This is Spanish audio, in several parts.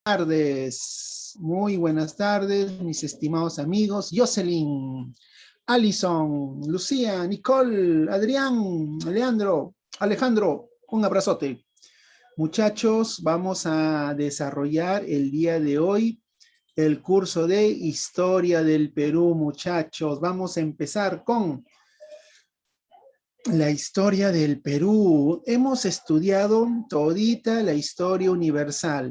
Tardes, muy buenas tardes, mis estimados amigos. Jocelyn, Alison, Lucía, Nicole, Adrián, Alejandro, un abrazote. Muchachos, vamos a desarrollar el día de hoy el curso de Historia del Perú, muchachos. Vamos a empezar con la historia del Perú. Hemos estudiado todita la historia universal.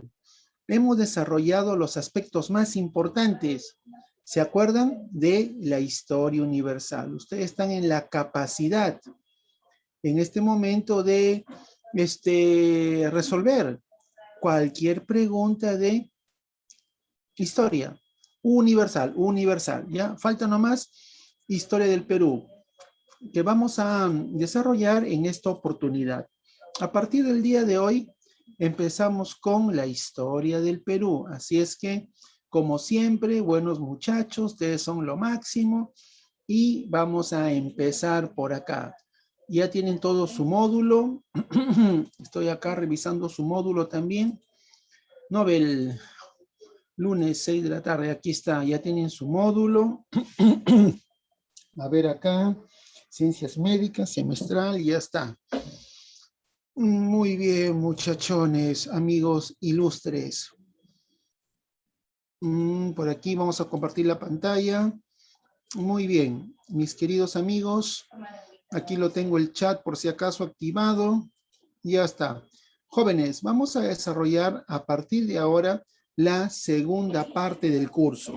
Hemos desarrollado los aspectos más importantes. ¿Se acuerdan de la historia universal? Ustedes están en la capacidad en este momento de resolver cualquier pregunta de historia universal, ¿ya? Falta nomás historia del Perú, que vamos a desarrollar en esta oportunidad. A partir del día de hoy, empezamos con la historia del Perú. Así es que, como siempre, buenos muchachos, ustedes son lo máximo y vamos a empezar por acá. Ya tienen todo su módulo. Estoy acá revisando su módulo también. Nobel, lunes 6 de la tarde, aquí está, ya tienen su módulo. A ver acá, ciencias médicas, semestral, ya está. Muy bien, muchachones, amigos ilustres. Por aquí vamos a compartir la pantalla. Muy bien, mis queridos amigos, aquí lo tengo el chat por si acaso activado. Ya está. Jóvenes, vamos a desarrollar a partir de ahora la segunda parte del curso.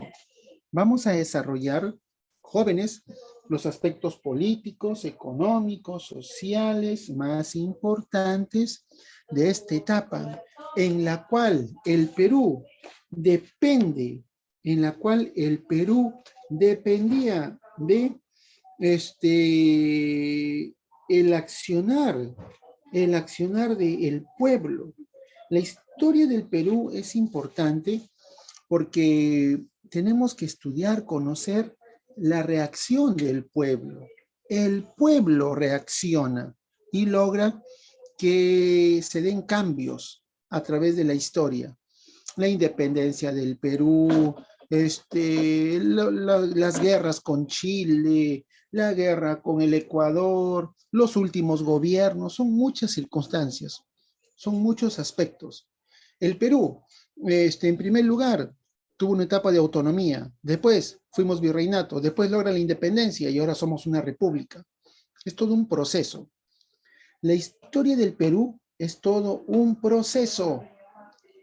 Vamos a desarrollar, jóvenes, los aspectos políticos, económicos, sociales más importantes de esta etapa, en la cual el Perú dependía de el accionar del pueblo. La historia del Perú es importante porque tenemos que estudiar, conocer la reacción del pueblo. El pueblo reacciona y logra que se den cambios a través de la historia. La independencia del Perú, las guerras con Chile, la guerra con el Ecuador, los últimos gobiernos, son muchas circunstancias, son muchos aspectos. El Perú, en primer lugar, tuvo una etapa de autonomía, después fuimos virreinato, después logra la independencia y ahora somos una república. Es todo un proceso. La historia del Perú es todo un proceso.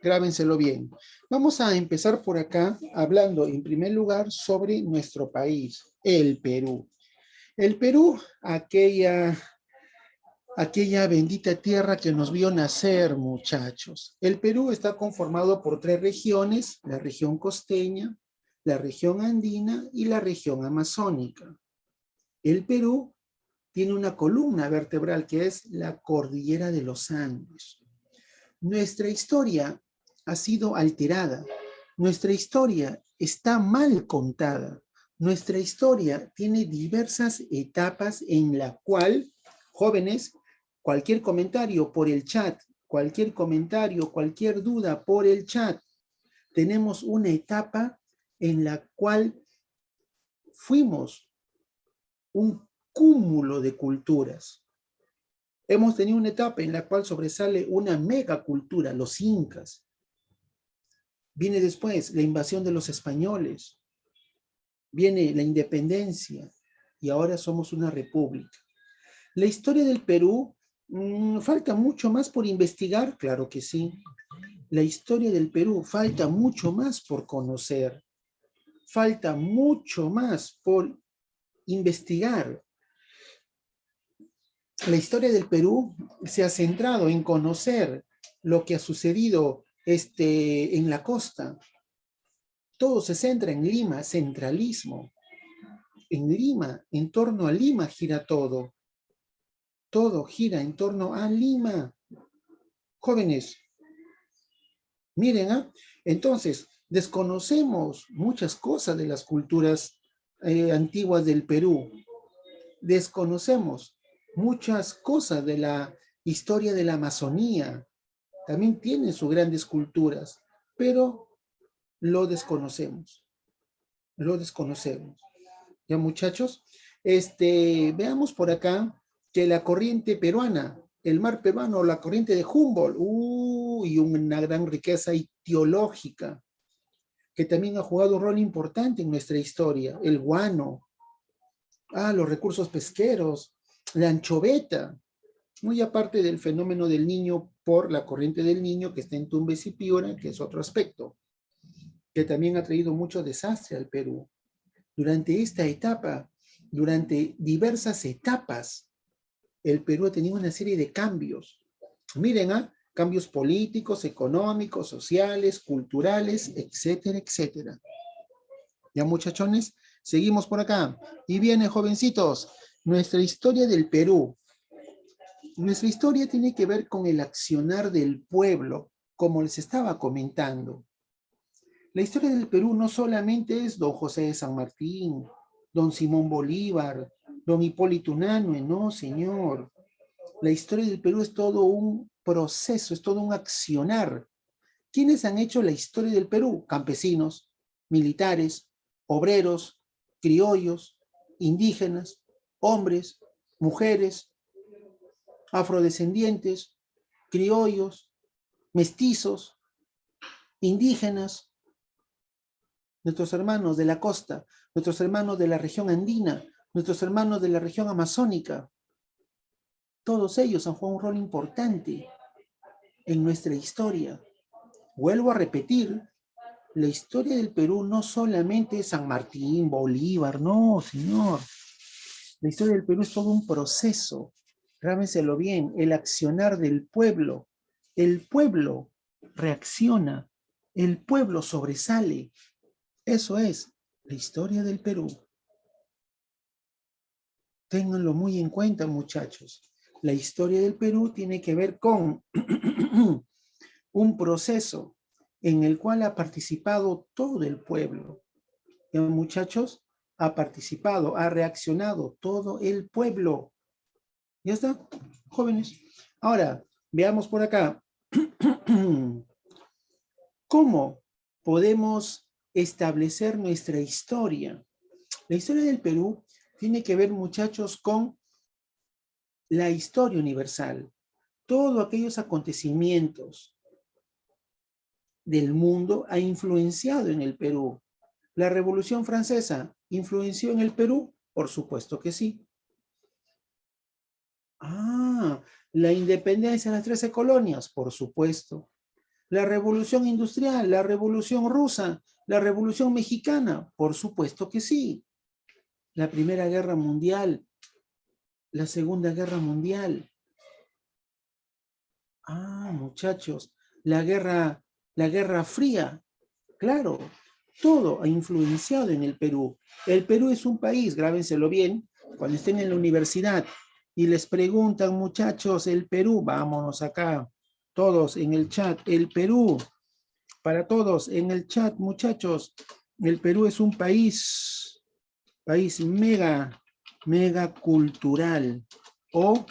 Grábenselo bien. Vamos a empezar por acá hablando en primer lugar sobre nuestro país, el Perú. El Perú, aquella bendita tierra que nos vio nacer, muchachos. El Perú está conformado por 3 regiones, la región costeña, la región andina y la región amazónica. El Perú tiene una columna vertebral que es la cordillera de los Andes. Nuestra historia ha sido alterada. Nuestra historia está mal contada. Nuestra historia tiene diversas etapas en la cual, jóvenes, cualquier comentario por el chat, cualquier comentario, cualquier duda por el chat. Tenemos una etapa en la cual fuimos un cúmulo de culturas. Hemos tenido una etapa en la cual sobresale una megacultura, los incas. Viene después la invasión de los españoles. Viene la independencia y ahora somos una república. La historia del Perú, falta mucho más por investigar, claro que sí. La historia del Perú falta mucho más por conocer. Falta mucho más por investigar. La historia del Perú se ha centrado en conocer lo que ha sucedido en la costa. Todo se centra en Lima, centralismo. En Lima, en torno a Lima gira todo. Todo gira en torno a Lima. Jóvenes, miren, entonces, desconocemos muchas cosas de las culturas antiguas del Perú. Desconocemos muchas cosas de la historia de la Amazonía. También tienen sus grandes culturas. pero lo desconocemos. Lo desconocemos. ¿Ya, muchachos? Veamos por acá que la corriente peruana, el mar peruano, la corriente de Humboldt, y una gran riqueza etiológica, que también ha jugado un rol importante en nuestra historia. El guano, los recursos pesqueros, la anchoveta, muy aparte del fenómeno del Niño por la corriente del Niño que está en Tumbes y Piura, que es otro aspecto, que también ha traído mucho desastre al Perú. Durante esta etapa, durante diversas etapas, el Perú ha tenido una serie de cambios. Miren, cambios políticos, económicos, sociales, culturales, etcétera, etcétera. Ya, muchachones, seguimos por acá. Y viene, jovencitos, nuestra historia del Perú. Nuestra historia tiene que ver con el accionar del pueblo, como les estaba comentando. La historia del Perú no solamente es don José de San Martín, don Simón Bolívar, don Hipólito Unanue, no, señor. La historia del Perú es todo un proceso, es todo un accionar. ¿Quiénes han hecho la historia del Perú? Campesinos, militares, obreros, criollos, indígenas, hombres, mujeres, afrodescendientes, criollos, mestizos, indígenas, nuestros hermanos de la costa, nuestros hermanos de la región andina, nuestros hermanos de la región amazónica. Todos ellos han jugado un rol importante en nuestra historia. Vuelvo a repetir, la historia del Perú no solamente es San Martín, Bolívar, no, señor. La historia del Perú es todo un proceso. Grábenselo bien, el accionar del pueblo. El pueblo reacciona, el pueblo sobresale. Eso es la historia del Perú. Ténganlo muy en cuenta, muchachos. La historia del Perú tiene que ver con un proceso en el cual ha participado todo el pueblo. ¿Ya, muchachos? Ha participado, ha reaccionado todo el pueblo. ¿Ya está, jóvenes? Ahora, veamos por acá. ¿Cómo podemos establecer nuestra historia? La historia del Perú tiene que ver, muchachos, con la historia universal. Todos aquellos acontecimientos del mundo ha influenciado en el Perú. ¿La Revolución Francesa influenció en el Perú? Por supuesto que sí. La independencia de las 13 colonias, por supuesto. La Revolución Industrial, la Revolución Rusa, la Revolución Mexicana, por supuesto que sí. La Primera Guerra Mundial, la Segunda Guerra Mundial. Muchachos, la Guerra Fría, claro, todo ha influenciado en el Perú. El Perú es un país, grábenselo bien, cuando estén en la universidad y les preguntan, muchachos, el Perú, vámonos acá, todos en el chat, el Perú, para todos en el chat, muchachos, el Perú es un país mega cultural o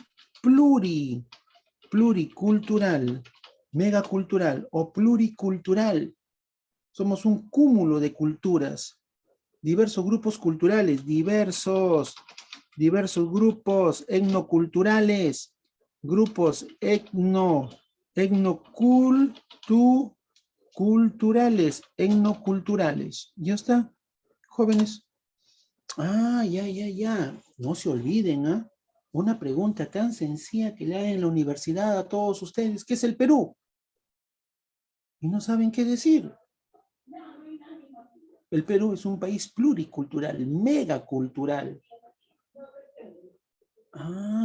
pluricultural, megacultural o pluricultural. Somos un cúmulo de culturas, diversos grupos culturales, diversos grupos etnoculturales, grupos etnoculturales. ¿Ya está, jóvenes? Ya. No se olviden, una pregunta tan sencilla que le hagan en la universidad a todos ustedes, ¿qué es el Perú? Y no saben qué decir. El Perú es un país pluricultural, megacultural.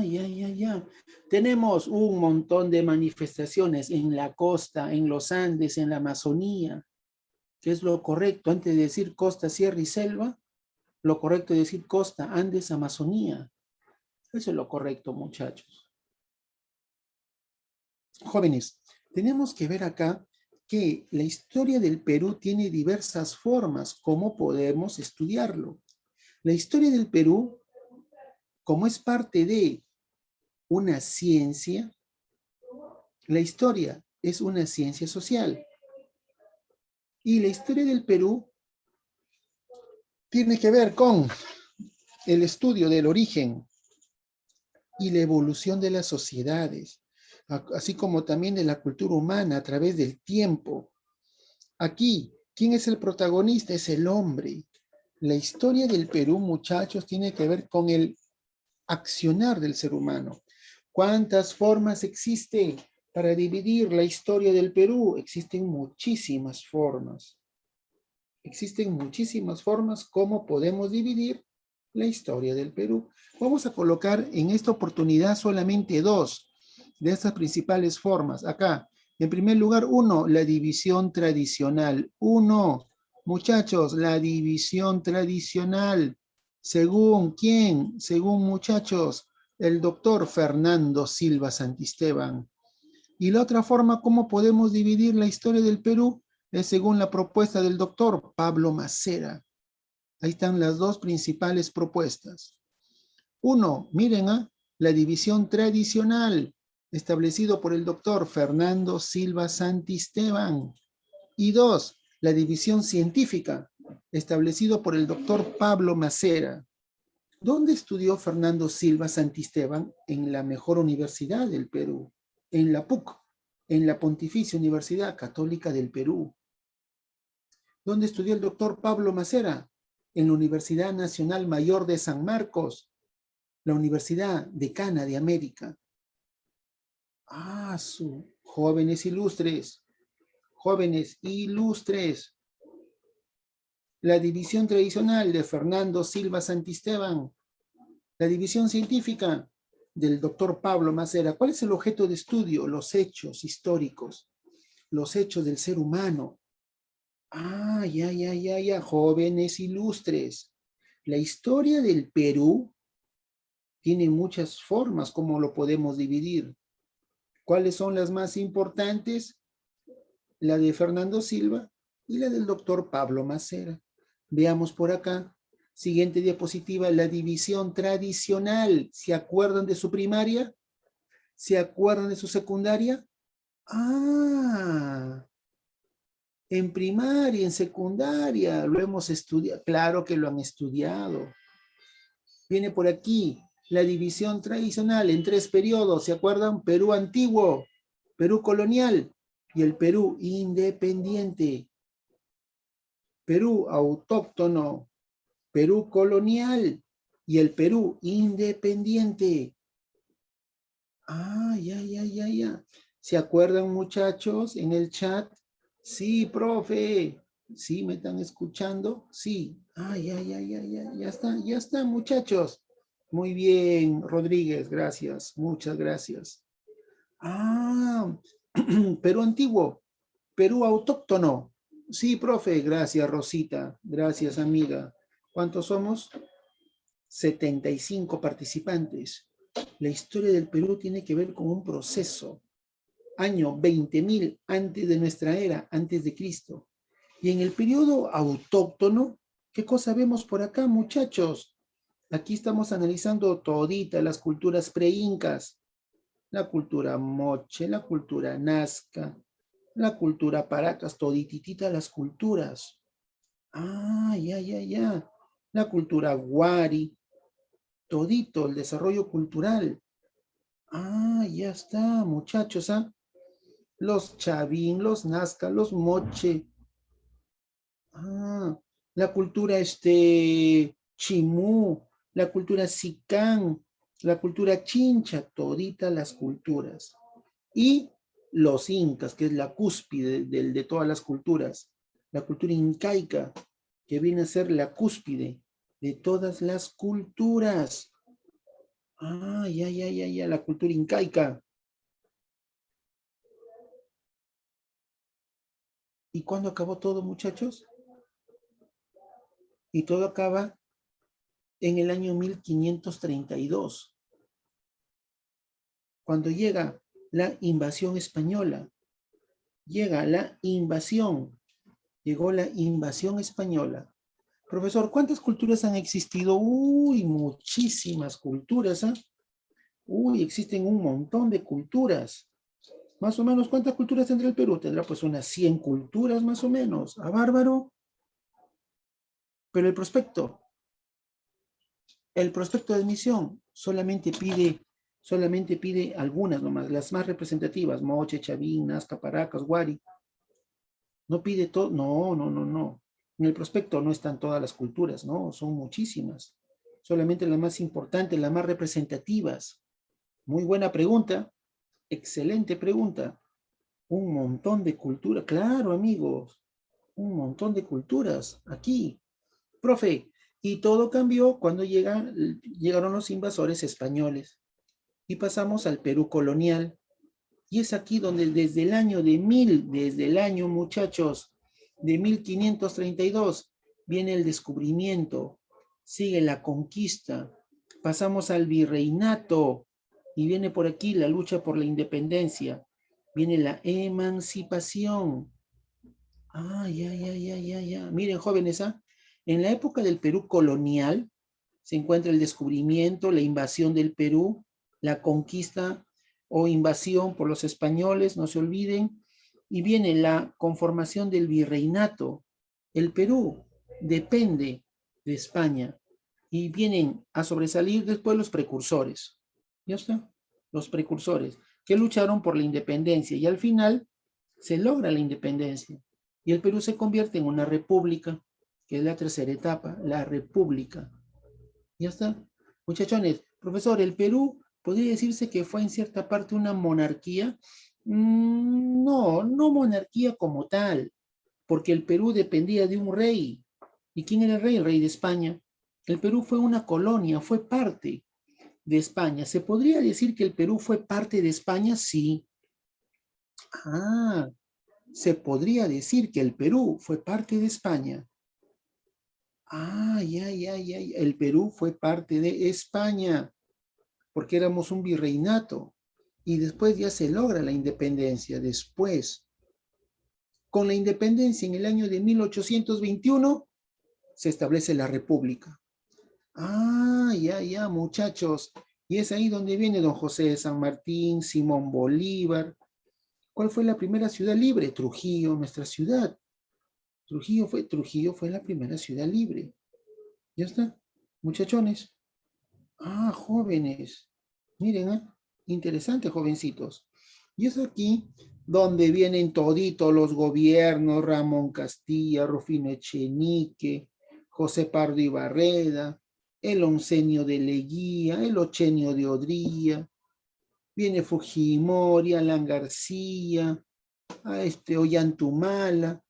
Ya. Tenemos un montón de manifestaciones en la costa, en los Andes, en la Amazonía. ¿Qué es lo correcto? Antes de decir costa, sierra y selva, lo correcto es decir costa, Andes, Amazonía. Eso es lo correcto, muchachos. Jóvenes, tenemos que ver acá que la historia del Perú tiene diversas formas, cómo podemos estudiarlo. La historia del Perú, como es parte de una ciencia, la historia es una ciencia social. Y la historia del Perú tiene que ver con el estudio del origen y la evolución de las sociedades, así como también de la cultura humana a través del tiempo. Aquí, ¿quién es el protagonista? Es el hombre. La historia del Perú, muchachos, tiene que ver con el accionar del ser humano. ¿Cuántas formas existen para dividir la historia del Perú? Existen muchísimas formas. Existen muchísimas formas como podemos dividir la historia del Perú. Vamos a colocar en esta oportunidad solamente dos de estas principales formas. Acá, en primer lugar, uno, la división tradicional. Uno, muchachos, la división tradicional. ¿Según quién? Según, muchachos, el doctor Fernando Silva Santisteban. Y la otra forma, ¿cómo podemos dividir la historia del Perú? Es según la propuesta del doctor Pablo Macera. Ahí están las dos principales propuestas. Uno, miren, la división tradicional, establecido por el doctor Fernando Silva Santisteban. Y dos, la división científica, establecido por el doctor Pablo Macera. ¿Dónde estudió Fernando Silva Santisteban? En la mejor universidad del Perú, en la PUC, en la Pontificia Universidad Católica del Perú. ¿Dónde estudió el doctor Pablo Macera? En la Universidad Nacional Mayor de San Marcos, la Universidad Decana de América. Jóvenes ilustres, jóvenes ilustres. La división tradicional de Fernando Silva Santisteban, la división científica del doctor Pablo Macera. ¿Cuál es el objeto de estudio? Los hechos históricos, los hechos del ser humano. Jóvenes ilustres. La historia del Perú tiene muchas formas como lo podemos dividir. ¿Cuáles son las más importantes? La de Fernando Silva y la del doctor Pablo Macera. Veamos por acá. Siguiente diapositiva, la división tradicional. ¿Se acuerdan de su primaria? ¿Se acuerdan de su secundaria? En primaria, en secundaria, lo hemos estudiado. Claro que lo han estudiado. Viene por aquí la división tradicional en 3 periodos. ¿Se acuerdan? Perú antiguo, Perú colonial y el Perú independiente. Perú autóctono, Perú colonial y el Perú independiente. Ya. ¿Se acuerdan, muchachos, en el chat? Sí, profe. ¿Sí me están escuchando? Sí. Ya está, muchachos. Muy bien, Rodríguez, gracias. Muchas gracias. Perú antiguo, Perú autóctono. Sí, profe, gracias, Rosita. Gracias, amiga. ¿Cuántos somos? 75 participantes. La historia del Perú tiene que ver con un proceso. Año 20.000 antes de nuestra era, antes de Cristo. Y en el periodo autóctono, ¿qué cosa vemos por acá, muchachos? Aquí estamos analizando toditas las culturas pre-incas. La cultura moche, la cultura nazca, la cultura paracas, todititita las culturas. Ya. La cultura guari, todito, el desarrollo cultural. Ya está, muchachos, Los chavín, los nazca, los moche. La cultura chimú, la cultura sicán, la cultura chincha, toditas las culturas. Y los incas, que es la cúspide de todas las culturas. La cultura incaica, que viene a ser la cúspide de todas las culturas. Ya, la cultura incaica. ¿Y cuándo acabó todo, muchachos? Y todo acaba en el año 1532, cuando llega la invasión española. Llegó la invasión española. Profesor, ¿cuántas culturas han existido? Muchísimas culturas, existen un montón de culturas. Más o menos, ¿cuántas culturas tendrá el Perú? Tendrá pues unas 100 culturas más o menos. ¡Ah, bárbaro! Pero el prospecto de admisión solamente pide algunas nomás, las más representativas, Moche, Chavín, Nazca, Paracas, Guari. No pide todo, no, no, no, no. En el prospecto no están todas las culturas, no, son muchísimas. Solamente las más importantes, las más representativas. Muy buena pregunta, excelente pregunta. Un montón de culturas, claro, amigos, un montón de culturas aquí. Profe, y todo cambió cuando llegaron los invasores españoles y pasamos al Perú colonial. Y es aquí donde desde el año, muchachos, de 1532, viene el descubrimiento, sigue la conquista, pasamos al virreinato y viene por aquí la lucha por la independencia, viene la emancipación. Ah, ya, ya, ya, ya, ya. Miren, jóvenes, ¿ah? En la época del Perú colonial se encuentra el descubrimiento, la invasión del Perú, la conquista o invasión por los españoles, no se olviden, y viene la conformación del virreinato. El Perú depende de España y vienen a sobresalir después los precursores. ¿Ya está? Los precursores que lucharon por la independencia y al final se logra la independencia y el Perú se convierte en una república, que es la tercera etapa, la república. Ya está. Muchachones, profesor, ¿el Perú podría decirse que fue en cierta parte una monarquía? No, no monarquía como tal, porque el Perú dependía de un rey. ¿Y quién era el rey? El rey de España. El Perú fue una colonia, fue parte de España. ¿Se podría decir que el Perú fue parte de España? Sí. Ah, se podría decir que el Perú fue parte de España. Ah, ya, ya, ya, ya. El Perú fue parte de España, porque éramos un virreinato. Y después ya se logra la independencia. Después, con la independencia en el año de 1821, se establece la república. Ah, ya, ya, muchachos. Y es ahí donde viene don José de San Martín, Simón Bolívar. ¿Cuál fue la primera ciudad libre? Trujillo, nuestra ciudad. Trujillo fue la primera ciudad libre. Ya está, muchachones. Ah, jóvenes. Miren, interesante, jovencitos. Y es aquí donde vienen toditos los gobiernos, Ramón Castilla, Rufino Echenique, José Pardo y Barreda, el oncenio de Leguía, el ochenio de Odría, viene Fujimori, Alan García, a Ollantumala.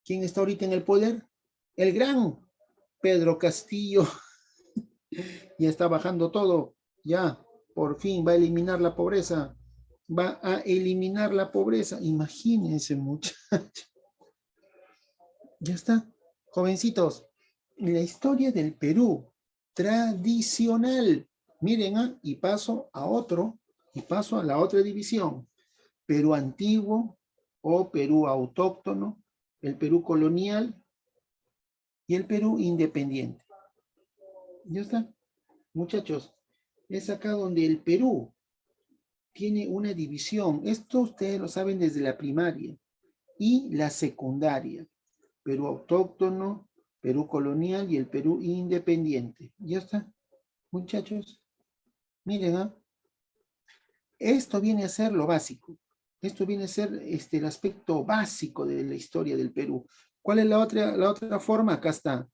¿Quién está ahorita en el poder? El gran Pedro Castillo. Ya está bajando todo, ya, por fin va a eliminar la pobreza, va a eliminar la pobreza, imagínense muchachos, ya está, jovencitos, la historia del Perú, tradicional, miren, y paso a la otra división, Perú antiguo o Perú autóctono, el Perú colonial y el Perú independiente, ya está, muchachos, es acá donde el Perú tiene una división. Esto ustedes lo saben desde la primaria y la secundaria. Perú autóctono, Perú colonial y el Perú independiente. Ya está, muchachos. Miren, esto viene a ser lo básico. Esto viene a ser el aspecto básico de la historia del Perú. ¿Cuál es la otra forma? Acá está.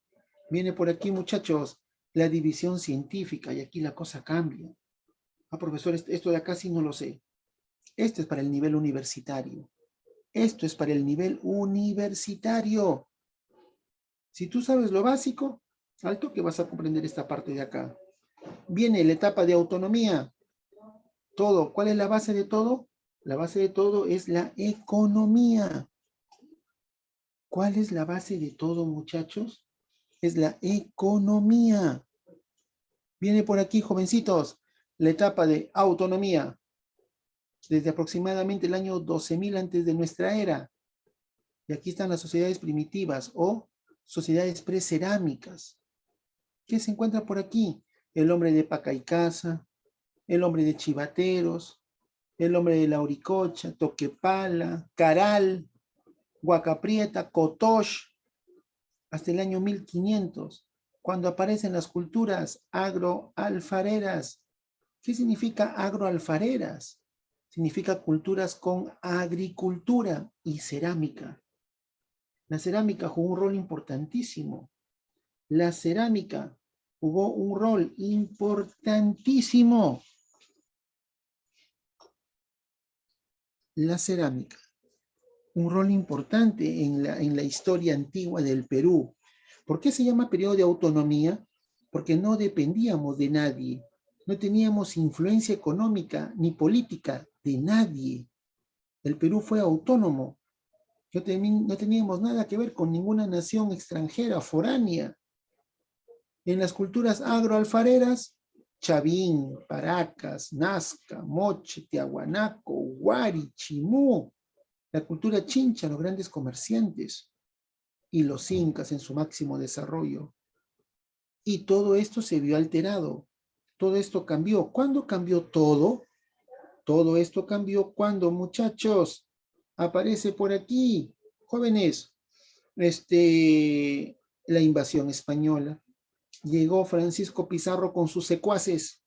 Viene por aquí, muchachos, la división científica y aquí la cosa cambia. Ah, profesor, esto de acá sí no lo sé. Esto es para el nivel universitario. Esto es para el nivel universitario. Si tú sabes lo básico, al toque vas a comprender esta parte de acá. Viene la etapa de autonomía. Todo. ¿Cuál es la base de todo? La base de todo es la economía. ¿Cuál es la base de todo, muchachos? Es la economía. Viene por aquí, jovencitos, la etapa de autonomía. Desde aproximadamente el año 12.000 antes de nuestra era. Y aquí están las sociedades primitivas o sociedades precerámicas. ¿Qué se encuentra por aquí? El hombre de Paca y Casa, el hombre de Chivateros, el hombre de la Uricocha, Toquepala, Caral, Huacaprieta, Cotox, hasta el año 1500, cuando aparecen las culturas agroalfareras. ¿Qué significa agroalfareras? Significa culturas con agricultura y cerámica. La cerámica jugó un rol importantísimo. La cerámica jugó un rol importantísimo. La cerámica, un rol importante en la historia antigua del Perú. ¿Por qué se llama periodo de autonomía? Porque no dependíamos de nadie. No teníamos influencia económica ni política de nadie. El Perú fue autónomo. No teníamos nada que ver con ninguna nación extranjera, foránea. En las culturas agroalfareras, Chavín, Paracas, Nazca, Moche, Tiahuanaco, Huari, Chimú, la cultura chincha, los grandes comerciantes, y los incas en su máximo desarrollo. Y todo esto se vio alterado. Todo esto cambió. ¿Cuándo cambió todo? Todo esto cambió cuando, muchachos, aparece por aquí, jóvenes, la invasión española. Llegó Francisco Pizarro con sus secuaces.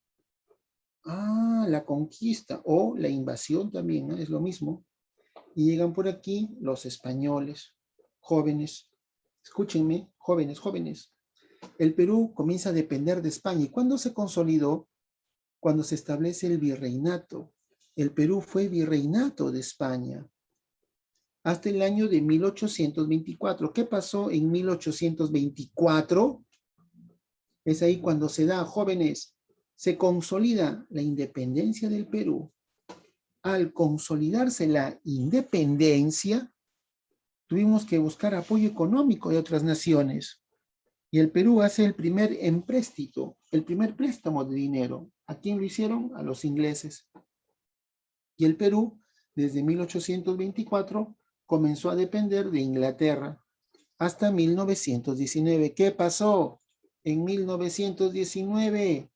Ah, la conquista o la invasión también, ¿no? Es lo mismo. Y llegan por aquí los españoles, jóvenes. Escúchenme, jóvenes, jóvenes. El Perú comienza a depender de España. ¿Y cuándo se consolidó? Cuando se establece el virreinato. El Perú fue virreinato de España hasta el año de 1824. ¿Qué pasó en 1824? Es ahí cuando se da, jóvenes, se consolida la independencia del Perú. Al consolidarse la independencia, tuvimos que buscar apoyo económico de otras naciones. Y el Perú hace el primer empréstito, el primer préstamo de dinero. ¿A quién lo hicieron? A los ingleses. Y el Perú, desde 1824, comenzó a depender de Inglaterra hasta 1919. ¿Qué pasó? En 1919,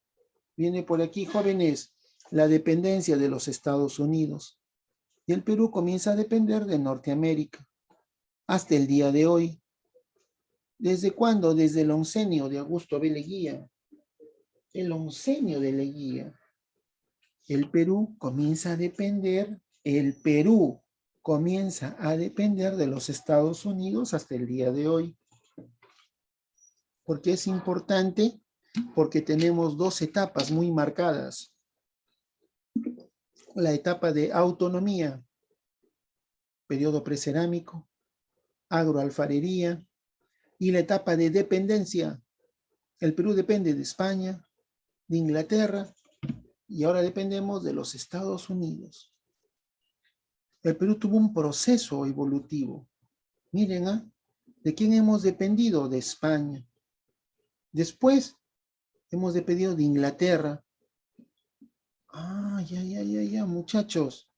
viene por aquí, jóvenes, la dependencia de los Estados Unidos. Y el Perú comienza a depender de Norteamérica hasta el día de hoy. ¿Desde cuándo? Desde el oncenio de Augusto B. Leguía. El oncenio de Leguía. El Perú comienza a depender, de los Estados Unidos hasta el día de hoy. ¿Por qué es importante? Porque tenemos dos etapas muy marcadas. La etapa de autonomía, periodo precerámico, agroalfarería, y la etapa de dependencia. El Perú depende de España, de Inglaterra, y ahora dependemos de los Estados Unidos. El Perú tuvo un proceso evolutivo. Miren, ¿de quién hemos dependido? De España. Después hemos dependido de Inglaterra. Ya, muchachos.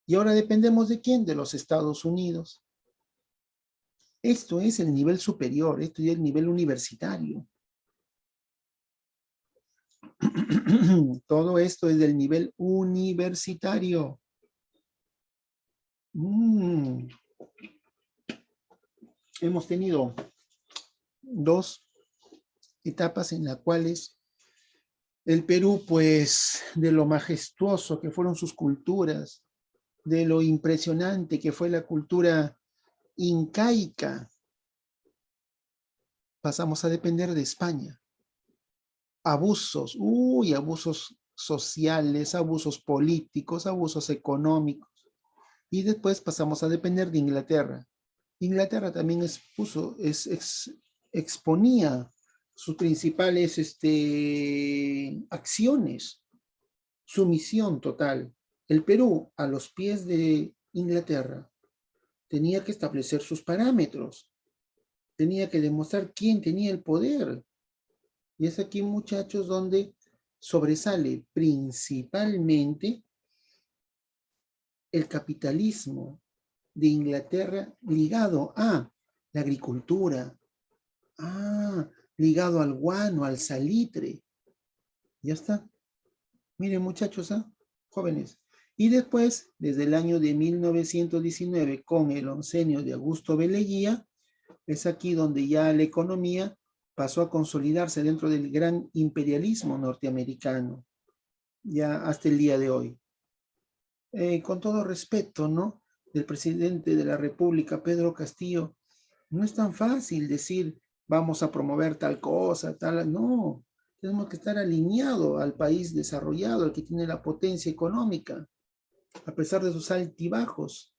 Y ahora dependemos ¿de quién? De los Estados Unidos. Esto es el nivel superior, esto es el nivel universitario. Todo esto es del nivel universitario. Hemos tenido dos etapas en las cuales el Perú, pues, de lo majestuoso que fueron sus culturas, de lo impresionante que fue la cultura incaica, pasamos a depender de España. Abusos, abusos sociales, abusos políticos, abusos económicos. Y después pasamos a depender de Inglaterra. Inglaterra también exponía sus principales acciones, sumisión total. El Perú, a los pies de Inglaterra, tenía que establecer sus parámetros, tenía que demostrar quién tenía el poder. Y es aquí, muchachos, donde sobresale principalmente el capitalismo de Inglaterra ligado a la agricultura, ligado al guano, al salitre. Ya está. Miren, muchachos, jóvenes, Y después, desde el año de 1919, con el oncenio de Augusto B. Leguía, es aquí donde ya la economía pasó a consolidarse dentro del gran imperialismo norteamericano, ya hasta el día de hoy. Con todo respeto, ¿no? Del presidente de la República, Pedro Castillo, no es tan fácil decir, vamos a promover tal cosa, tal, no. Tenemos que estar alineados al país desarrollado, al que tiene la potencia económica, a pesar de sus altibajos.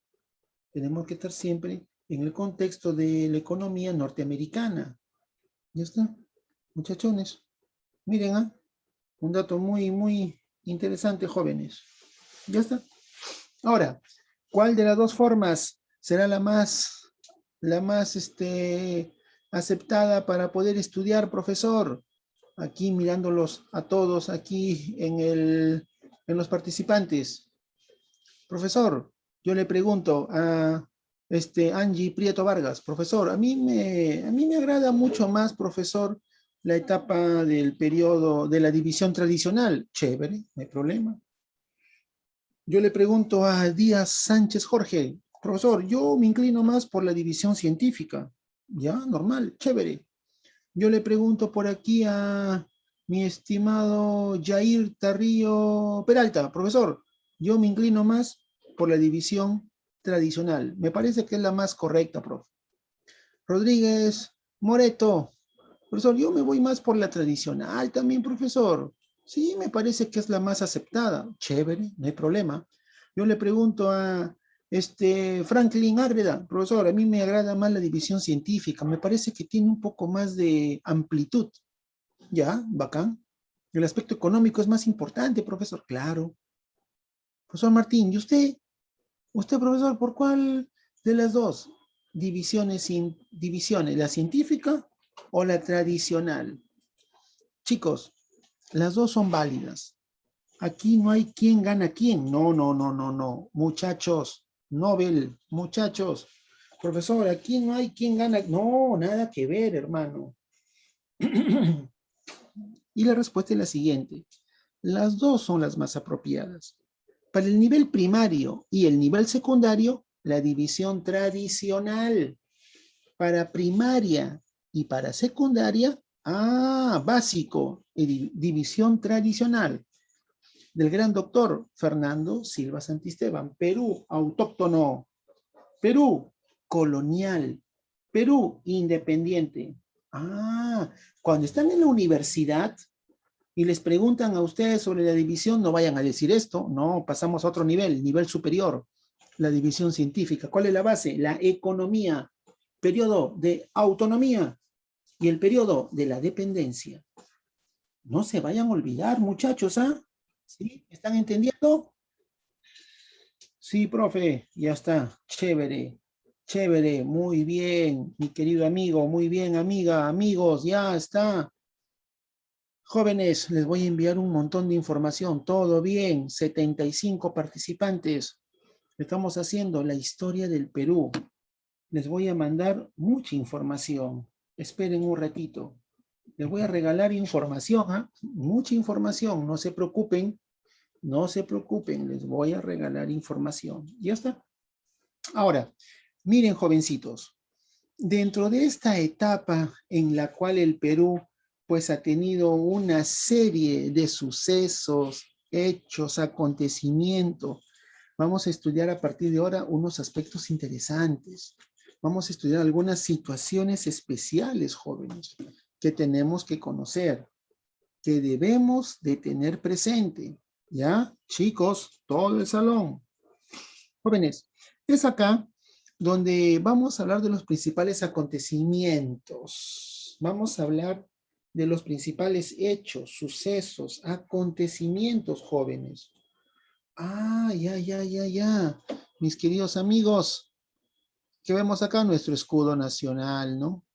Tenemos que estar siempre en el contexto de la economía norteamericana. Ya está, muchachones. Miren, ¿ah? Un dato muy, muy interesante, jóvenes. Ya está. Ahora, ¿cuál de las dos formas será la más aceptada para poder estudiar, profesor? Aquí mirándolos a todos, aquí en los participantes. Profesor, yo le pregunto a Angie Prieto Vargas, profesor, a mí me agrada mucho más, profesor, la etapa del periodo de la división tradicional. Chévere, no hay problema. Yo le pregunto a Díaz Sánchez Jorge, profesor, yo me inclino más por la división científica. Ya, normal, chévere. Yo le pregunto por aquí a mi estimado Jair Tarrillo Peralta, profesor, yo me inclino más por la división tradicional. Me parece que es la más correcta, profe. Rodríguez Moreto, profesor, yo me voy más por la tradicional también, profesor. Sí, me parece que es la más aceptada. Chévere, no hay problema. Yo le pregunto a Franklin Ágreda, profesor, a mí me agrada más la división científica. Me parece que tiene un poco más de amplitud. Ya, bacán. El aspecto económico es más importante, profesor. Claro. Profesor Martín, ¿y usted, profesor, por cuál de las dos divisiones, la científica o la tradicional? Chicos, las dos son válidas. Aquí no hay quién gana quién. No, no, no, no, no. Muchachos, Nobel, muchachos. Profesor, aquí no hay quién gana. No, nada que ver, hermano. Y la respuesta es la siguiente. Las dos son las más apropiadas. Para el nivel primario y el nivel secundario, la división tradicional. Para primaria y para secundaria, básico, división tradicional. Del gran doctor Fernando Silva Santisteban. Perú, autóctono. Perú, colonial. Perú, independiente. Cuando están en la universidad y les preguntan a ustedes sobre la división, no vayan a decir esto, no, pasamos a otro nivel superior, la división científica. ¿Cuál es la base? La economía, periodo de autonomía y el periodo de la dependencia. No se vayan a olvidar, muchachos, ¿ah? ¿Sí? ¿Están entendiendo? Sí, profe, ya está, chévere, chévere, muy bien, mi querido amigo, muy bien, amiga, amigos, ya está. Jóvenes, les voy a enviar un montón de información. Todo bien, 75 participantes. Estamos haciendo la historia del Perú. Les voy a mandar mucha información. Esperen un ratito. Les voy a regalar información, ¿eh? Mucha información. No se preocupen, no se preocupen. Les voy a regalar información. ¿Ya está? Ahora, miren, jovencitos. Dentro de esta etapa en la cual el Perú pues ha tenido una serie de sucesos, hechos, acontecimientos, vamos a estudiar a partir de ahora unos aspectos interesantes. Vamos a estudiar algunas situaciones especiales, jóvenes, que tenemos que conocer, que debemos de tener presente. ¿Ya? Chicos, todo el salón. Jóvenes, es acá donde vamos a hablar de los principales acontecimientos. Vamos a hablar de los principales hechos, sucesos, acontecimientos, jóvenes. Ya. Mis queridos amigos, ¿qué vemos acá? Nuestro escudo nacional, ¿no?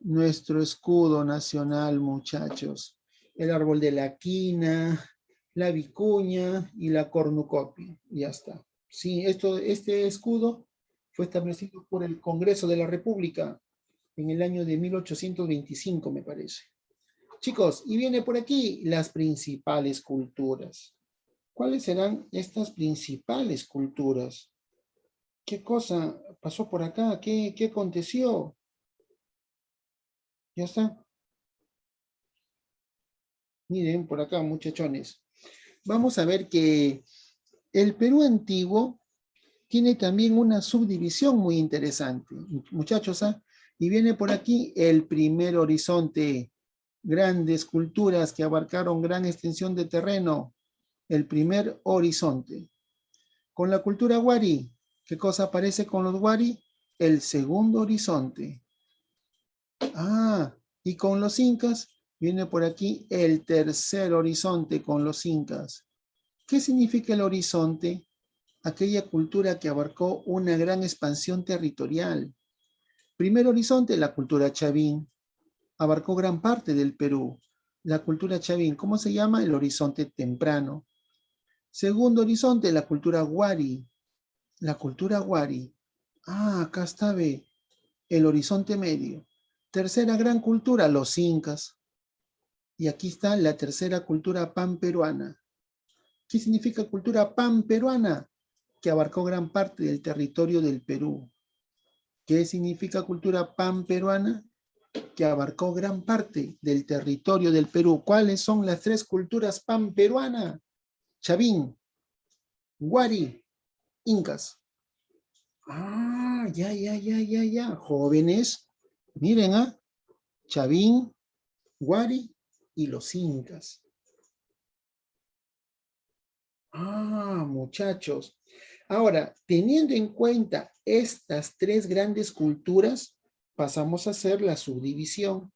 Nuestro escudo nacional, muchachos. El árbol de la quina, la vicuña y la cornucopia. Ya está. Sí, este escudo fue establecido por el Congreso de la República en el año de 1825, me parece. Chicos, y viene por aquí las principales culturas. ¿Cuáles serán estas principales culturas? ¿Qué cosa pasó por acá? ¿Qué aconteció? Ya está. Miren por acá, muchachones. Vamos a ver que el Perú antiguo tiene también una subdivisión muy interesante. Muchachos, ¿ah? Y viene por aquí el primer horizonte. Grandes culturas que abarcaron gran extensión de terreno. El primer horizonte. Con la cultura Wari, ¿qué cosa aparece con los Wari? El segundo horizonte. Ah, y con los incas viene por aquí el tercer horizonte con los incas. ¿Qué significa el horizonte? Aquella cultura que abarcó una gran expansión territorial. Primer horizonte, la cultura chavín. Abarcó gran parte del Perú. La cultura chavín, ¿cómo se llama? El horizonte temprano. Segundo horizonte, la cultura Wari. La cultura Wari. Ah, acá está, ve, el horizonte medio. Tercera gran cultura, los incas. Y aquí está la tercera cultura panperuana. ¿Qué significa cultura panperuana? Que abarcó gran parte del territorio del Perú. ¿Qué significa cultura panperuana? Que abarcó gran parte del territorio del Perú. ¿Cuáles son las tres culturas panperuanas? Chavín, Wari, Incas. Ah, ya. Jóvenes, miren, Chavín, Wari y los Incas. Ah, muchachos. Ahora, teniendo en cuenta estas tres grandes culturas, pasamos a hacer la subdivisión.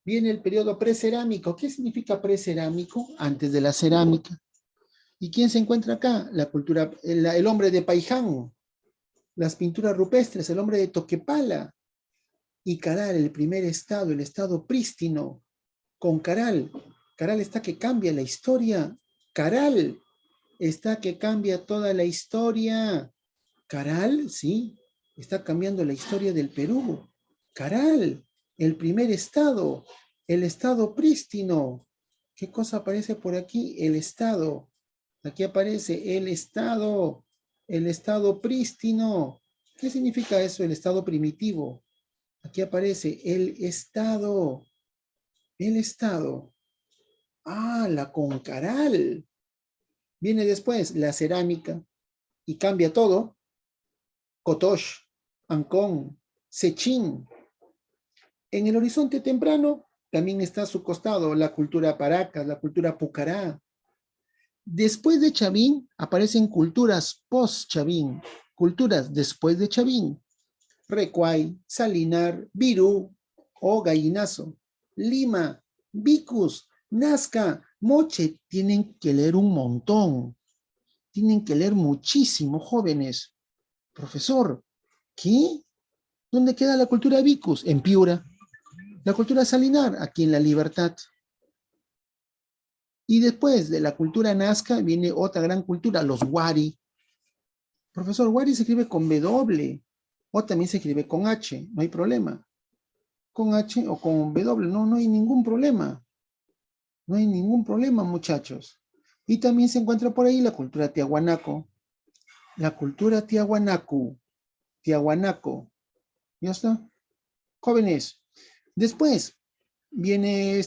Viene el periodo precerámico. ¿Qué significa precerámico? Antes de la cerámica. ¿Y quién se encuentra acá? La cultura, el hombre de Paiján, las pinturas rupestres, el hombre de Toquepala. Y Caral, el primer estado, el estado prístino, con Caral. Caral está que cambia la historia. Caral está que cambia toda la historia. Caral, sí, está cambiando la historia del Perú. Caral, el primer estado, el estado prístino. ¿Qué cosa aparece por aquí? El estado. Aquí aparece el estado prístino. ¿Qué significa eso, el estado primitivo? Aquí aparece el estado. El estado. Ah, la Concaral. Viene después la cerámica y cambia todo. Cotosh, Ancón, Sechín. En el horizonte temprano también está a su costado la cultura Paracas, la cultura Pucará. Después de Chavín aparecen culturas post-Chavín, culturas después de Chavín. Recuay, Salinar, Virú o Gallinazo, Lima, Vicus, Nazca, Moche. Tienen que leer un montón. Tienen que leer muchísimo, jóvenes. Profesor, ¿qué? ¿Dónde queda la cultura Vicus? En Piura. La cultura Salinar, aquí en La Libertad. Y después de la cultura Nazca viene otra gran cultura, los Wari. Profesor, Wari se escribe con W o también se escribe con H, no hay problema. Con H o con W, no hay ningún problema. No hay ningún problema, muchachos. Y también se encuentra por ahí la cultura Tiahuanaco. La cultura Tiahuanaco. Tiahuanaco. ¿Ya está? Jóvenes. Después viene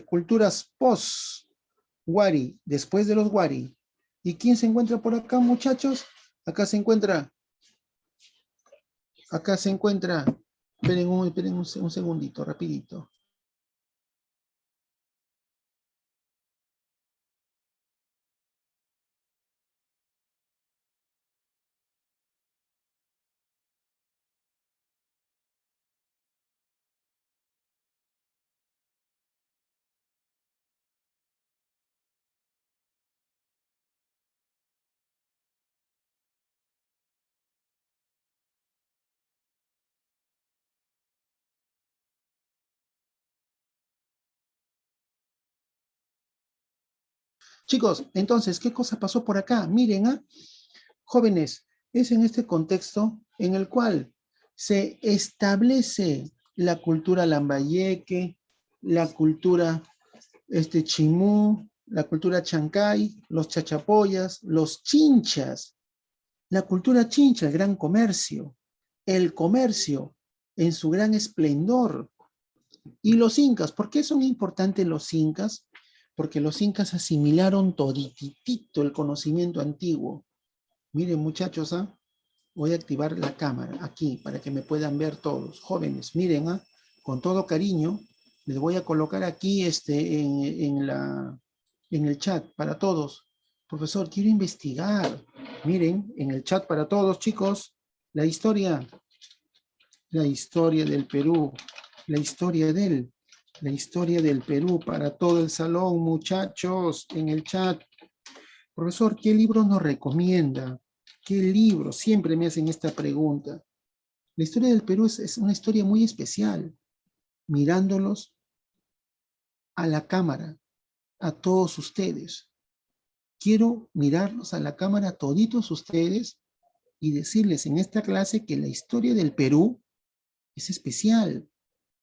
culturas post-Wari, después de los Wari. ¿Y quién se encuentra por acá, muchachos? Acá se encuentra, esperen un segundito, rapidito. Chicos, entonces, ¿qué cosa pasó por acá? Miren, jóvenes, es en este contexto en el cual se establece la cultura lambayeque, la cultura chimú, la cultura chancay, los chachapoyas, los chinchas, la cultura chincha, el comercio en su gran esplendor. Y los incas, ¿por qué son importantes los incas? Porque los incas asimilaron todititito el conocimiento antiguo. Miren, muchachos, ¿ah? Voy a activar la cámara aquí para que me puedan ver todos. Jóvenes, miren, ¿ah? Con todo cariño, les voy a colocar aquí en el chat para todos. Profesor, quiero investigar. Miren, en el chat para todos, chicos, la historia del Perú, la historia del Perú para todo el salón, muchachos, en el chat. Profesor, ¿qué libro nos recomienda? ¿Qué libro? Siempre me hacen esta pregunta. La historia del Perú es una historia muy especial, mirándolos a la cámara, a todos ustedes. Quiero mirarlos a la cámara a toditos ustedes y decirles en esta clase que la historia del Perú es especial.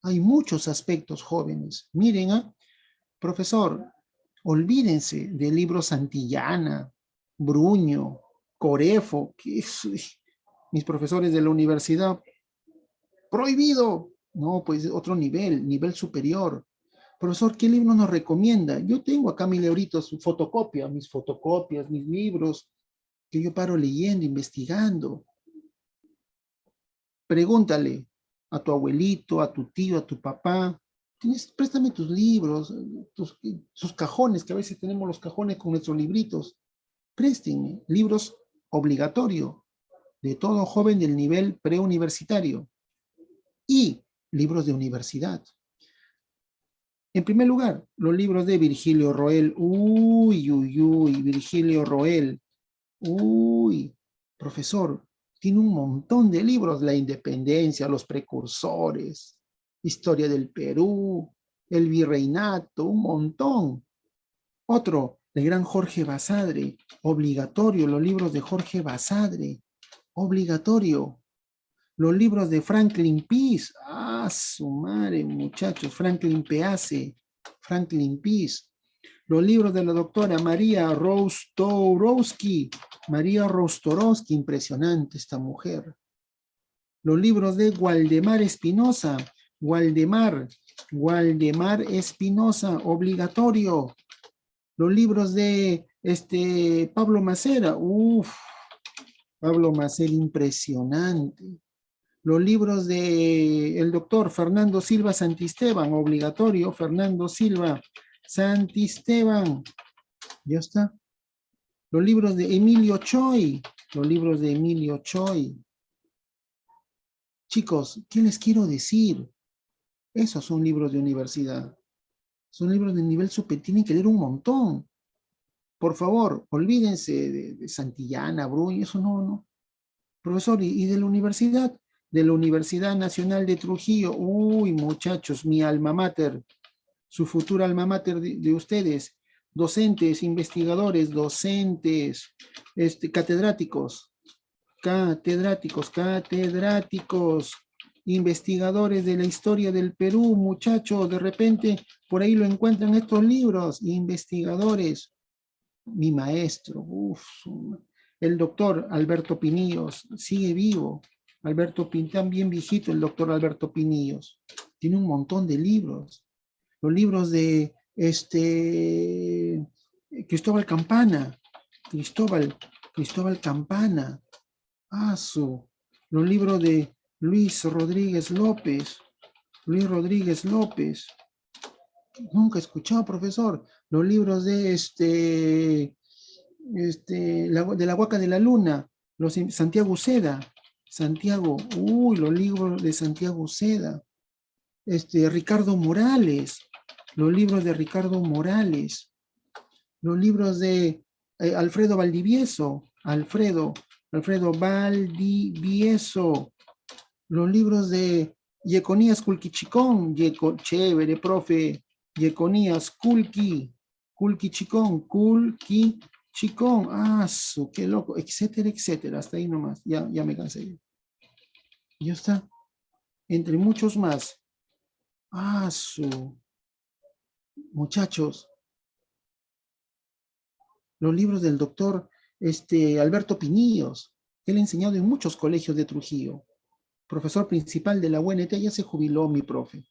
Hay muchos aspectos, jóvenes. Miren, profesor, olvídense del libro Santillana, Bruño, Corefo, que es, mis profesores de la universidad, prohibido. No, pues otro nivel superior. Profesor, ¿qué libro nos recomienda? Yo tengo acá mi librito, su fotocopia, mis fotocopias, mis libros, que yo paro leyendo, investigando. Pregúntale a tu abuelito, a tu tío, a tu papá. Préstame tus libros, sus cajones, que a veces tenemos los cajones con nuestros libritos. Préstenme libros obligatorio de todo joven del nivel preuniversitario y libros de universidad. En primer lugar, los libros de Virgilio Roel. Uy, Virgilio Roel. Uy, profesor, tiene un montón de libros, La Independencia, Los Precursores, Historia del Perú, El Virreinato, un montón. Otro, el gran Jorge Basadre, obligatorio, los libros de Jorge Basadre, obligatorio. Los libros de Franklin Pease, su madre, muchachos, Franklin Pease, Franklin Pease. Los libros de la doctora María Rostorowski, impresionante esta mujer. Los libros de Waldemar Espinosa, Waldemar Espinosa, obligatorio. Los libros de Pablo Macera, Pablo Macera, impresionante. Los libros de el doctor Fernando Silva Santisteban, obligatorio, Fernando Silva Santisteban, ya está. Los libros de Emilio Choi, Chicos, ¿qué les quiero decir? Esos son libros de universidad. Son libros de nivel superior, tienen que leer un montón. Por favor, olvídense de Santillana, Bruño, eso no. Profesor, ¿y de la universidad? De la Universidad Nacional de Trujillo. Uy, muchachos, mi alma mater, su futura alma mater de ustedes, docentes, investigadores, catedráticos, investigadores de la historia del Perú, muchachos, de repente por ahí lo encuentran estos libros, investigadores, mi maestro, el doctor Alberto Pinillos, sigue vivo, también viejito el doctor Alberto Pinillos, tiene un montón de libros, los libros de Cristóbal Campana, Cristóbal Campana, los libros de Luis Rodríguez López, nunca he escuchado, profesor, los libros de de la Huaca de la Luna, Santiago Uceda, los libros de Santiago Uceda, Ricardo Morales, los libros de Ricardo Morales, los libros de Alfredo Valdivieso, Alfredo Valdivieso, los libros de Yeconías Culquichicón, chévere, profe, Yeconías Culquichicón, qué loco, etcétera, etcétera, hasta ahí nomás, ya me cansé. Ya está, entre muchos más. Muchachos, los libros del doctor Alberto Pinillos. Él ha enseñado en muchos colegios de Trujillo. Profesor principal de la UNT, ya se jubiló mi profe.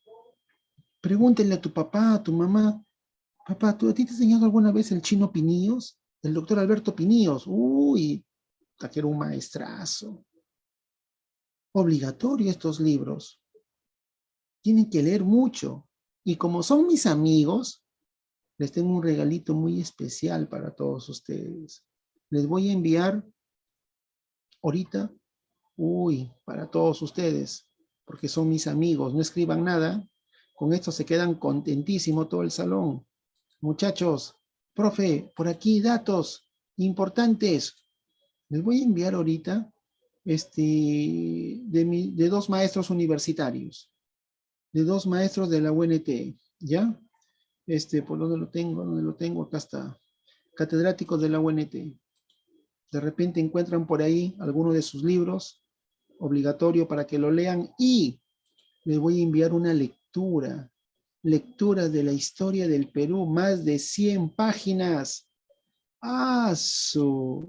Pregúntenle a tu papá, a tu mamá, papá, ¿a ti te ha enseñado alguna vez el chino Pinillos? El doctor Alberto Pinillos. Uy, que era un maestrazo. Obligatorio estos libros. Tienen que leer mucho. Y como son mis amigos, les tengo un regalito muy especial para todos ustedes. Les voy a enviar ahorita, para todos ustedes, porque son mis amigos, no escriban nada. Con esto se quedan contentísimo todo el salón. Muchachos, profe, por aquí datos importantes. Les voy a enviar ahorita de dos maestros universitarios, de dos maestros de la UNT, ¿ya? ¿Por dónde lo tengo? ¿Dónde lo tengo? Acá está. Catedráticos de la UNT. De repente encuentran por ahí alguno de sus libros, obligatorio para que lo lean, y les voy a enviar una lectura de la historia del Perú, más de 100 páginas.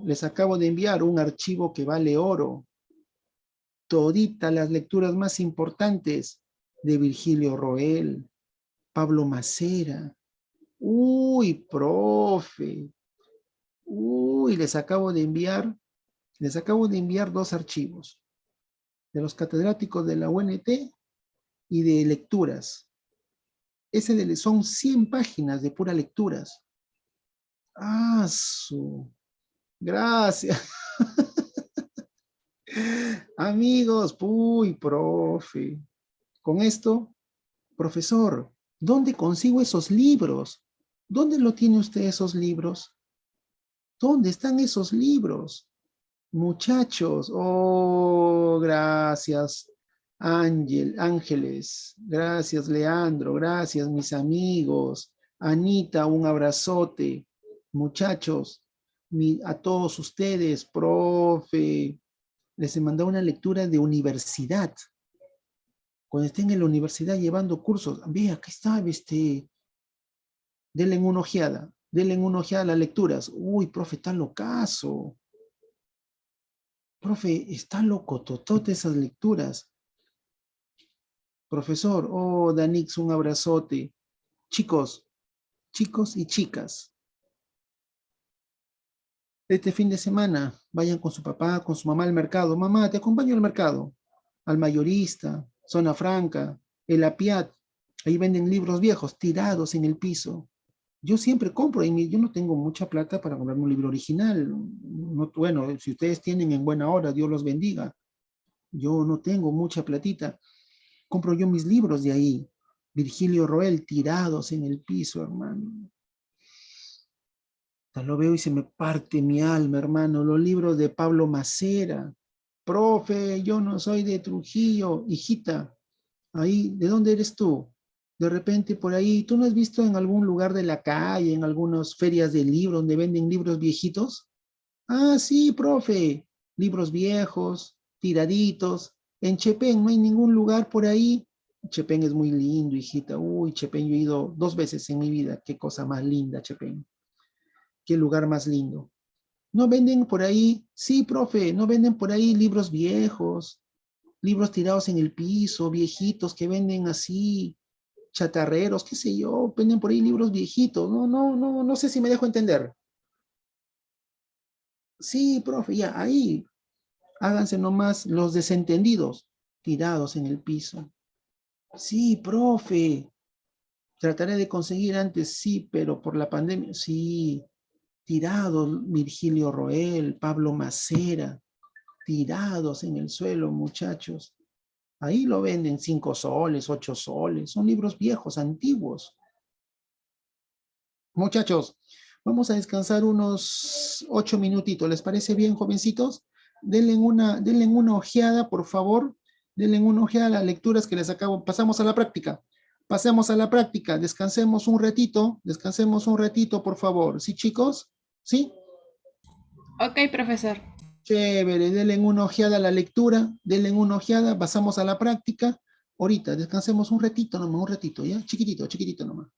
Les acabo de enviar un archivo que vale oro. Todita las lecturas más importantes de Virgilio Roel, Pablo Macera. Profe. Les acabo de enviar dos archivos de los catedráticos de la UNT y de lecturas. Son 100 páginas de pura lecturas. Gracias. Amigos, profe. Con esto, profesor, ¿dónde consigo esos libros? ¿Dónde lo tiene usted esos libros? ¿Dónde están esos libros? Muchachos, gracias, Ángeles, gracias, Leandro, gracias, mis amigos, Anita, un abrazote, muchachos, a todos ustedes, profe, les he mandado una lectura de universidad. Cuando estén en la universidad llevando cursos, ve, acá está, denle una ojeada a las lecturas. Profe, está locazo. Profe, está loco totote esas lecturas. Profesor, Danix, un abrazote. Chicos y chicas, este fin de semana vayan con su papá, con su mamá al mercado. Mamá, te acompaño al mercado. Al mayorista, Zona Franca, el Apiat. Ahí venden libros viejos tirados en el piso. Yo siempre compro, yo no tengo mucha plata para comprar un libro original. No, bueno, si ustedes tienen en buena hora, Dios los bendiga. Yo no tengo mucha platita. Compro yo mis libros de ahí. Virgilio Roel tirados en el piso, hermano. Lo veo y se me parte mi alma, hermano. Los libros de Pablo Macera. Profe, yo no soy de Trujillo, hijita. Ahí, ¿de dónde eres tú? De repente por ahí, ¿tú no has visto en algún lugar de la calle, en algunas ferias de libros donde venden libros viejitos? Sí, profe. Libros viejos, tiraditos. En Chepén no hay ningún lugar por ahí. Chepén es muy lindo, hijita. Chepén, yo he ido 2 veces en mi vida. Qué cosa más linda, Chepén. Qué lugar más lindo. ¿No venden por ahí? Sí, profe, ¿no venden por ahí libros viejos? Libros tirados en el piso, viejitos, que venden así, chatarreros, qué sé yo, venden por ahí libros viejitos. No sé si me dejo entender. Sí, profe, ya, ahí. Háganse nomás los desentendidos, tirados en el piso. Sí, profe. Trataré de conseguir antes, sí, pero por la pandemia, sí. Tirados, Virgilio Roel, Pablo Macera, tirados en el suelo, muchachos. Ahí lo venden 5 soles, 8 soles. Son libros viejos, antiguos. Muchachos, vamos a descansar unos 8 minutitos. ¿Les parece bien, jovencitos? Denle una ojeada, por favor. Denle una ojeada a las lecturas que les acabo. Pasamos a la práctica. Pasemos a la práctica. Descansemos un ratito, por favor. ¿Sí, chicos? ¿Sí? Ok, profesor. Chévere, denle una ojeada a la lectura, denle una ojeada, pasamos a la práctica. Ahorita, descansemos un ratito nomás, un ratito, ¿ya? Chiquitito, chiquitito nomás.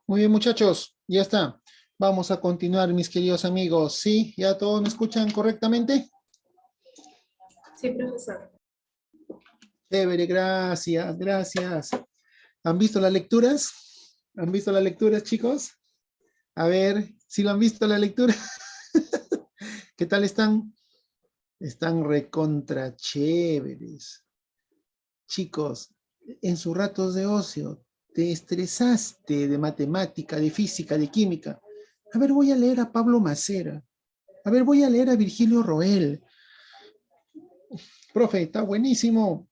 Muy bien, muchachos, ya está. Vamos a continuar, mis queridos amigos. ¿Sí? ¿Ya todos me escuchan correctamente? Sí, profesor. Chévere, gracias, gracias. ¿Han visto las lecturas? ¿Han visto las lecturas, chicos? A ver, ¿si lo han visto la lectura? ¿Qué tal están? Están recontra chéveres. Chicos, en sus ratos de ocio, te estresaste de matemática, de física, de química. A ver, voy a leer a Pablo Macera. A ver, voy a leer a Virgilio Roel. Profe, está buenísimo.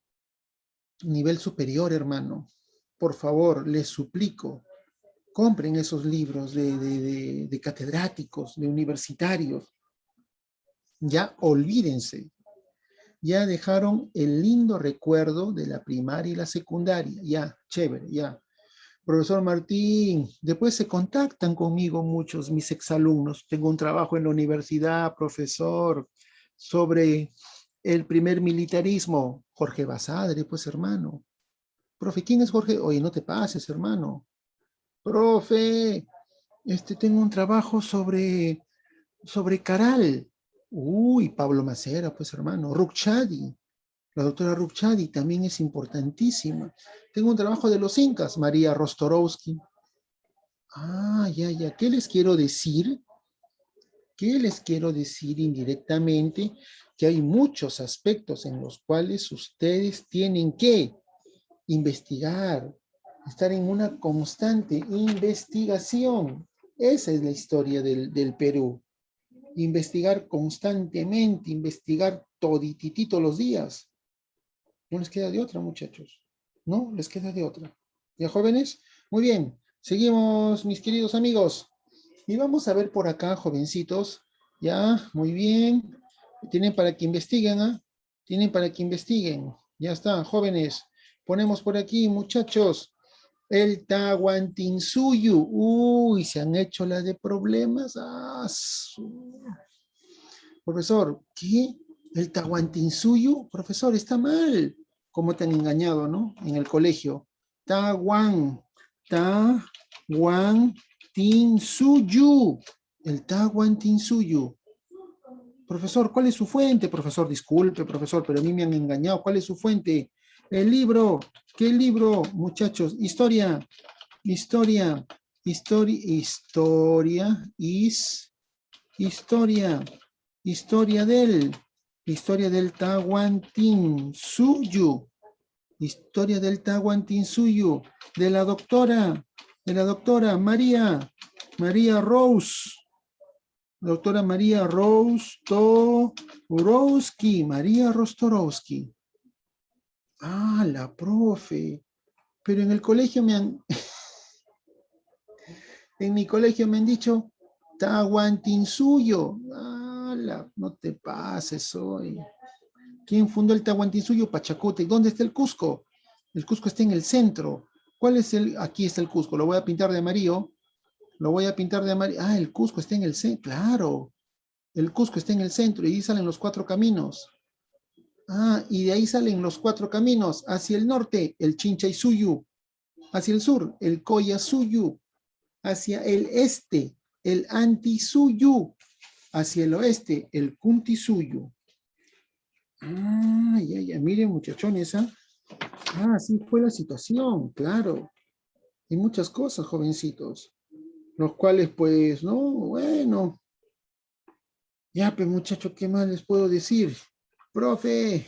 Nivel superior, hermano. Por favor, les suplico, compren esos libros de catedráticos, de universitarios. Ya olvídense. Ya dejaron el lindo recuerdo de la primaria y la secundaria. Ya, chévere, ya. Profesor Martín, después se contactan conmigo muchos mis exalumnos. Tengo un trabajo en la universidad, profesor, sobre el primer militarismo. Jorge Basadre, pues hermano. Profe, ¿quién es Jorge? Oye, no te pases, hermano. Profe, tengo un trabajo sobre Caral. Uy, Pablo Macera, pues hermano. Rucchadi, la doctora Rucchadi también es importantísima. Tengo un trabajo de los incas, María Rostorowski. Ah, ya, ya. ¿Qué les quiero decir? ¿Qué les quiero decir indirectamente? Que hay muchos aspectos en los cuales ustedes tienen que investigar, estar en una constante investigación. Esa es la historia del Perú. Investigar constantemente, investigar todititito los días. No les queda de otra, muchachos. No les queda de otra. ¿Ya, jóvenes? Muy bien. Seguimos, mis queridos amigos. Y vamos a ver por acá, jovencitos. Ya, muy bien. Tienen para que investiguen, ¿ah? Tienen para que investiguen. Ya está, jóvenes. Ponemos por aquí, muchachos. El Tahuantinsuyo. Uy, se han hecho la de problemas. Ah, profesor, ¿qué? ¿El Tahuantinsuyo? Profesor, está mal. ¿Cómo te han engañado, no? En el colegio. Tahuantinsuyo. El Tahuantinsuyo. Profesor, ¿cuál es su fuente? Profesor, disculpe, profesor, pero a mí me han engañado. ¿Cuál es su fuente? El libro. ¿Qué libro, muchachos? Historia. Historia. Historia. Historia del Tahuantinsuyo. Historia del Tahuantinsuyo. De la doctora María Rose. Doctora María Rostorowski. María Rostorowski. Ah, la profe. Pero en el colegio en mi colegio me han dicho Tahuantinsuyo. Ah, no te pases hoy. ¿Quién fundó el Tahuantinsuyo? Pachacuti. ¿Dónde está el Cusco? El Cusco está en el centro. ¿Cuál es el? Aquí está el Cusco. Lo voy a pintar de amarillo. Lo voy a pintar de amarillo. Ah, el Cusco está en el centro. Claro. El Cusco está en el centro y ahí salen los 4 caminos. Ah, y de ahí salen los 4 caminos. Hacia el norte, el Chinchaysuyu. Hacia el sur, el Collasuyu. Hacia el este, el Antisuyu. Hacia el oeste, el Kuntisuyu. Ah, ya, ya. Miren, muchachones, ¿ah? Ah, así fue la situación, claro. Y muchas cosas, jovencitos. Los cuales, pues, no, bueno. Ya, pues, muchachos, ¿qué más les puedo decir? Profe,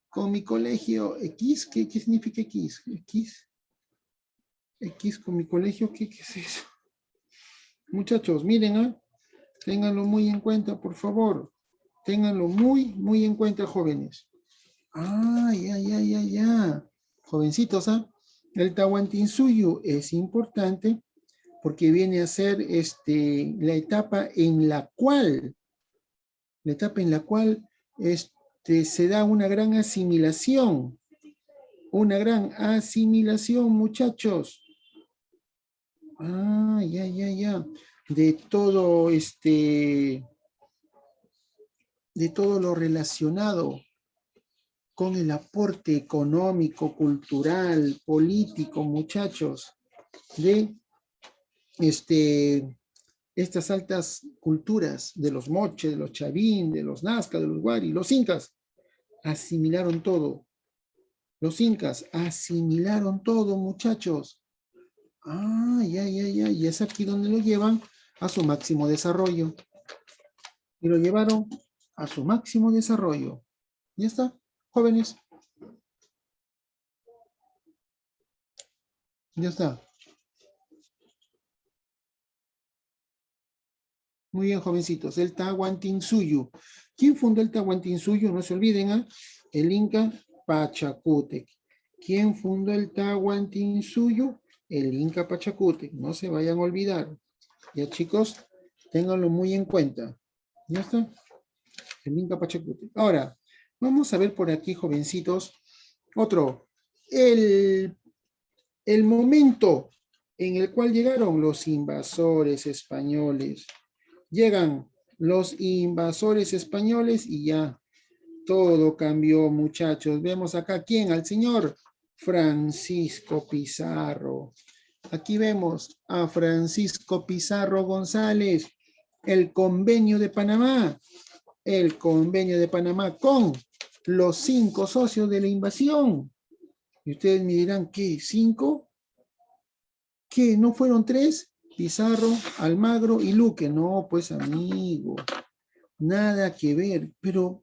con mi colegio, X, ¿qué significa X? X con mi colegio, ¿qué es eso? Muchachos, miren, ¿ah? Ténganlo muy en cuenta, por favor. Ténganlo muy, muy en cuenta, jóvenes. Ah, ya, ya, ya, ya. Jovencitos, ¿ah? El Tahuantinsuyo es importante porque viene a ser la etapa en la cual se da una gran asimilación. Una gran asimilación, muchachos. Ah, ya, ya, ya. De todo de todo lo relacionado con el aporte económico, cultural, político, muchachos, de estas altas culturas de los moche, de los chavín, de los nazca, de los guari, los incas, asimilaron todo. Los incas asimilaron todo, muchachos. Ah, ya. Y es aquí donde lo llevan a su máximo desarrollo. Y lo llevaron a su máximo desarrollo. Ya está, jóvenes. Ya está. Muy bien, jovencitos. El Tahuantinsuyo. ¿Quién fundó el Tahuantinsuyo? No se olviden, ¿eh? El Inca Pachacútec. ¿Quién fundó el Tahuantinsuyo? El Inca Pachacútec. No se vayan a olvidar. Ya, chicos, ténganlo muy en cuenta. ¿Ya está? El Inca Pachacútec. Ahora, vamos a ver por aquí, jovencitos, otro. El momento en el cual llegaron los invasores españoles. Llegan los invasores españoles y ya todo cambió, muchachos. Vemos acá, ¿quién? Al señor Francisco Pizarro. Aquí vemos a Francisco Pizarro González, el convenio de Panamá. El convenio de Panamá con los 5 socios de la invasión. Y ustedes me dirán, ¿qué? ¿5? ¿Qué? ¿No fueron 3? Pizarro, Almagro y Luque. No, pues amigo, nada que ver. Pero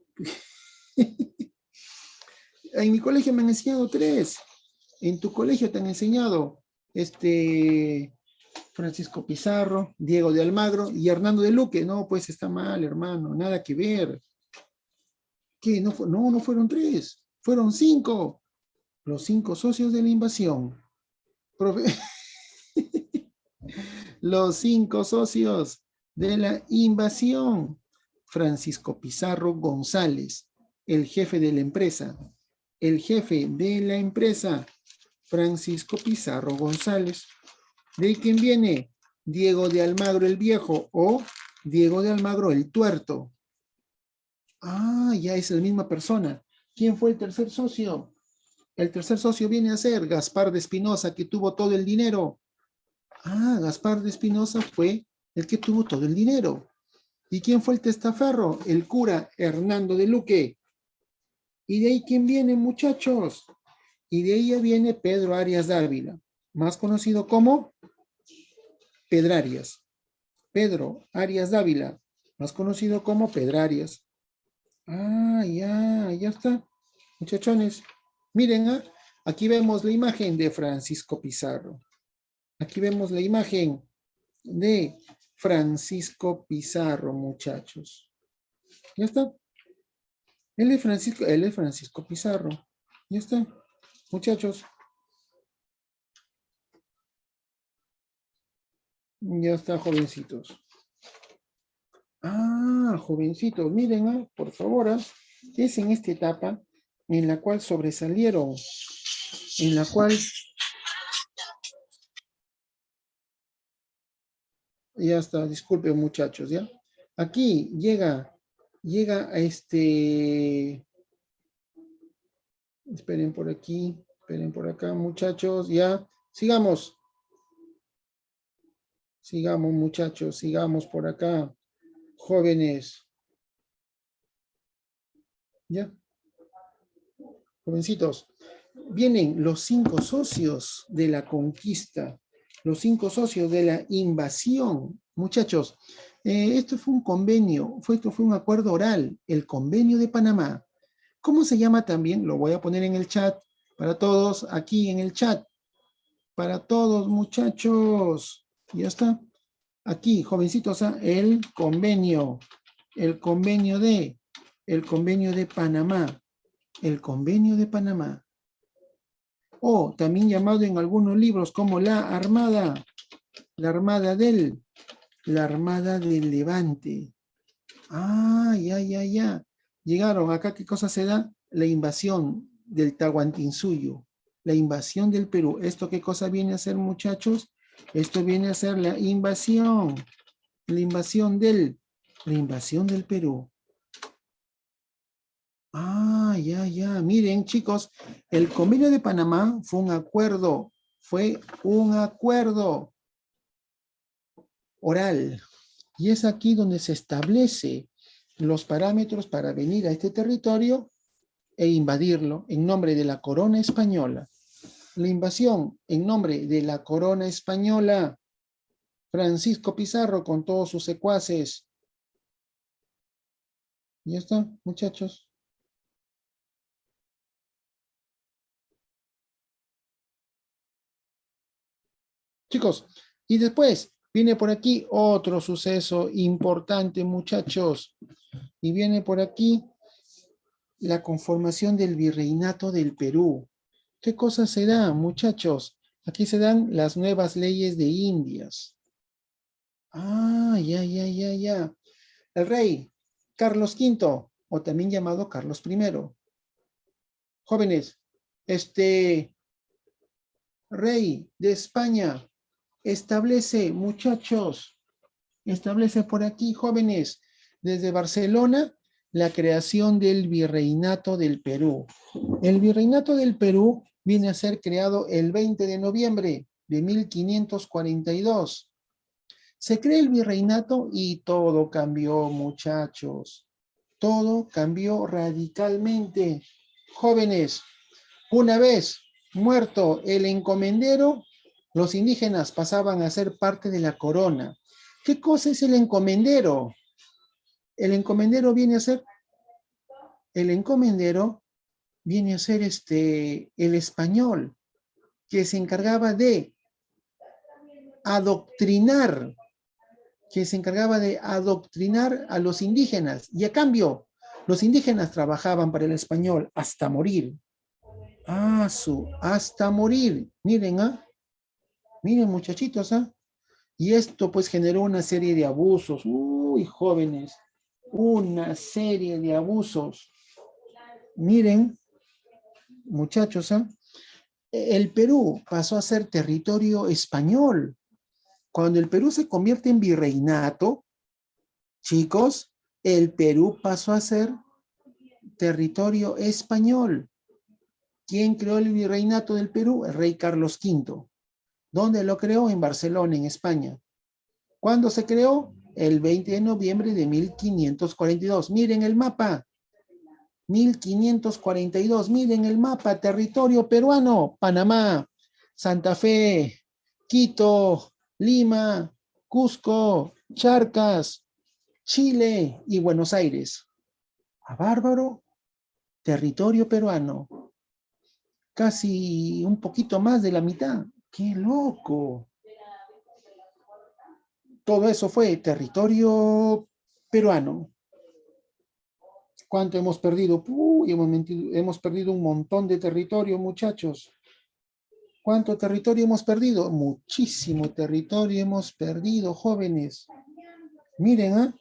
en mi colegio me han enseñado 3. En tu colegio te han enseñado Francisco Pizarro, Diego de Almagro y Hernando de Luque. No, pues está mal, hermano, nada que ver. ¿Qué? No fueron 3, fueron 5. Los 5 socios de la invasión. Los 5 socios de la invasión. Francisco Pizarro González, el jefe de la empresa. El jefe de la empresa, Francisco Pizarro González. ¿De quién viene? Diego de Almagro el Viejo o Diego de Almagro el Tuerto. Ah, ya es la misma persona. ¿Quién fue el tercer socio? El tercer socio viene a ser Gaspar de Espinosa, que tuvo todo el dinero. Ah, Gaspar de Espinosa fue el que tuvo todo el dinero. ¿Y quién fue el testaferro? El cura Hernando de Luque. ¿Y de ahí quién viene, muchachos? Y de ahí viene Pedro Arias Dávila, más conocido como Pedrarias. Pedro Arias Dávila, más conocido como Pedrarias. Ah, ya está. Muchachones, miren, aquí vemos la imagen de Francisco Pizarro. Aquí vemos la imagen de Francisco Pizarro, muchachos. ¿Ya está? Él es Francisco Pizarro. ¿Ya está? Muchachos. Ya está, jovencitos. Ah, jovencitos, miren, por favor, es en esta etapa en la cual sobresalieron, en la cual ya está, disculpen muchachos, ¿ya? Aquí llega a esperen por aquí, esperen por acá, muchachos, ya, sigamos. Sigamos, muchachos, sigamos por acá, jóvenes. ¿Ya? Jovencitos, vienen los 5 socios de la conquista, los 5 socios de la invasión. Muchachos, esto fue un convenio, esto fue un acuerdo oral, el convenio de Panamá. ¿Cómo se llama también? Lo voy a poner en el chat para todos, aquí en el chat. Para todos, muchachos. Ya está. Aquí, jovencitos, el convenio de Panamá. El convenio de Panamá. O también llamado en algunos libros como la Armada del Levante. Ah, ya. Llegaron acá, ¿qué cosa se da? La invasión del Tahuantinsuyo, la invasión del Perú. ¿Esto qué cosa viene a ser, muchachos? Esto viene a ser la invasión del Perú. Ah, ya. Miren, chicos, el convenio de Panamá fue un acuerdo oral. Y es aquí donde se establece los parámetros para venir a este territorio e invadirlo en nombre de la corona española. La invasión en nombre de la corona española. Francisco Pizarro con todos sus secuaces. ¿Ya está, muchachos? Chicos, y después viene por aquí otro suceso importante, muchachos. Y viene por aquí la conformación del virreinato del Perú. ¿Qué cosa se da, muchachos? Aquí se dan las nuevas leyes de Indias. Ah, ya. El rey Carlos V, o también llamado Carlos I. Jóvenes, rey de España establece, muchachos, establece por aquí, jóvenes, desde Barcelona, la creación del Virreinato del Perú. El Virreinato del Perú viene a ser creado el 20 de noviembre de 1542. Se crea el virreinato y todo cambió, muchachos. Todo cambió radicalmente. Jóvenes, una vez muerto el encomendero, los indígenas pasaban a ser parte de la corona. ¿Qué cosa es el encomendero? El encomendero viene a ser, el encomendero viene a ser el español, que se encargaba de adoctrinar, a los indígenas, y a cambio, los indígenas trabajaban para el español hasta morir. Hasta morir. Miren, miren, muchachitos, Y esto pues generó una serie de abusos. Uy, jóvenes, una serie de abusos. Miren, muchachos, el Perú pasó a ser territorio español. Cuando el Perú se convierte en virreinato, chicos, el Perú pasó a ser territorio español. ¿Quién creó el virreinato del Perú? El rey Carlos V. ¿Dónde lo creó? En Barcelona, en España. ¿Cuándo se creó? El 20 de noviembre de 1542. Miren el mapa. 1542. Miren el mapa. Territorio peruano. Panamá, Santa Fe, Quito, Lima, Cusco, Charcas, Chile y Buenos Aires. A bárbaro, territorio peruano. Casi un poquito más de la mitad. ¡Qué loco! Todo eso fue territorio peruano. ¿Cuánto hemos perdido? Hemos perdido un montón de territorio, muchachos. ¿Cuánto territorio hemos perdido? Muchísimo territorio hemos perdido, jóvenes. Miren,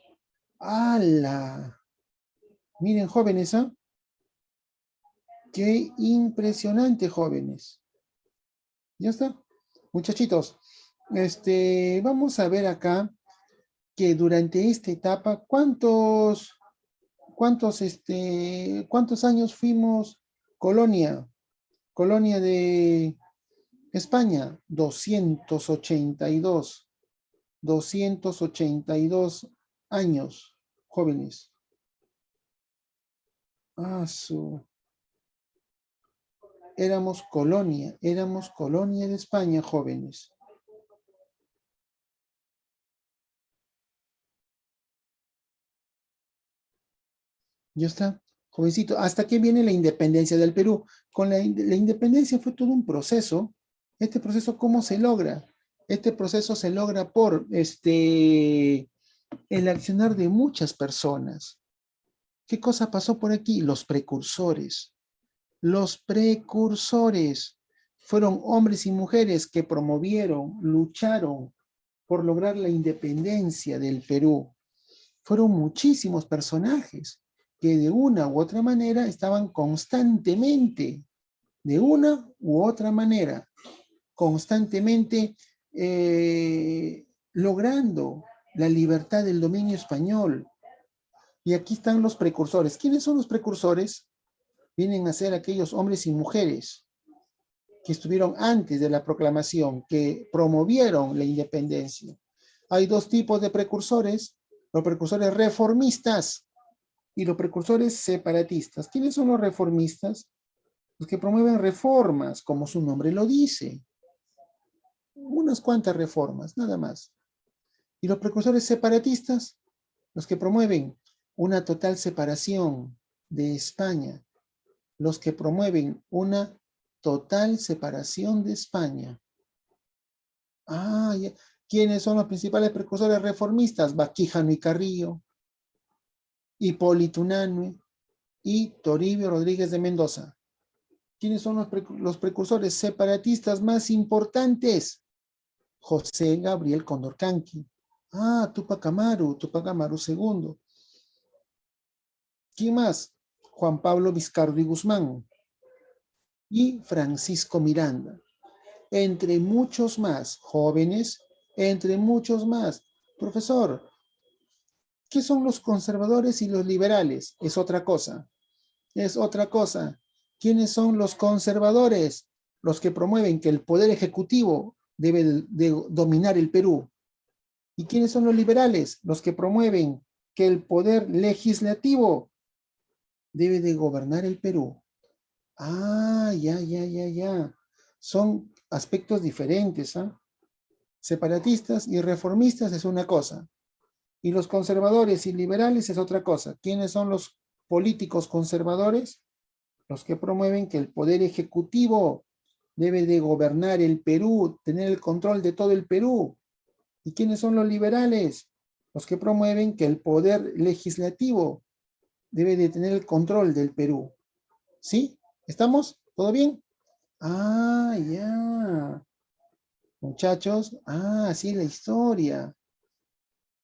¡Hala! Miren, jóvenes, Qué impresionante, jóvenes. Ya está. Muchachitos, vamos a ver acá que durante esta etapa, ¿cuántos años fuimos colonia de España? 282 años, jóvenes. Éramos colonia de España, jóvenes. Ya está, jovencito. ¿Hasta qué viene la independencia del Perú? Con la independencia fue todo un proceso. Este proceso, ¿cómo se logra? Este proceso se logra por el accionar de muchas personas. ¿Qué cosa pasó por aquí? Los precursores. Los precursores fueron hombres y mujeres que promovieron, lucharon por lograr la independencia del Perú. Fueron muchísimos personajes que de una u otra manera estaban constantemente, de una u otra manera, constantemente logrando la libertad del dominio español. Y aquí están los precursores. ¿Quiénes son los precursores? Vienen a ser aquellos hombres y mujeres que estuvieron antes de la proclamación, que promovieron la independencia. Hay dos tipos de precursores, los precursores reformistas y los precursores separatistas. ¿Quiénes son los reformistas? Los que promueven reformas, como su nombre lo dice. Unas cuantas reformas, nada más. Y los precursores separatistas, los que promueven una total separación de España, los que promueven una total separación de España. Ah, ya. ¿Quiénes son los principales precursores reformistas? Baquijano y Carrillo, Hipólito Unanue y Toribio Rodríguez de Mendoza. ¿Quiénes son los precursores separatistas más importantes? José Gabriel Condorcanqui. Ah, Tupac Amaru II. ¿Quién más? Juan Pablo Vizcardo y Guzmán. Y Francisco Miranda. Entre muchos más jóvenes, entre muchos más. Profesor, ¿qué son los conservadores y los liberales? Es otra cosa. Es otra cosa. ¿Quiénes son los conservadores? Los que promueven que el poder ejecutivo debe de dominar el Perú. ¿Y quiénes son los liberales? Los que promueven que el poder legislativo debe de gobernar el Perú. Ah, ya. Son aspectos diferentes, ¿ah? Separatistas y reformistas es una cosa. Y los conservadores y liberales es otra cosa. ¿Quiénes son los políticos conservadores? Los que promueven que el poder ejecutivo debe de gobernar el Perú, tener el control de todo el Perú. ¿Y quiénes son los liberales? Los que promueven que el poder legislativo debe de tener el control del Perú. ¿Sí? ¿Estamos? ¿Todo bien? Ah, ya. Muchachos, así es la historia.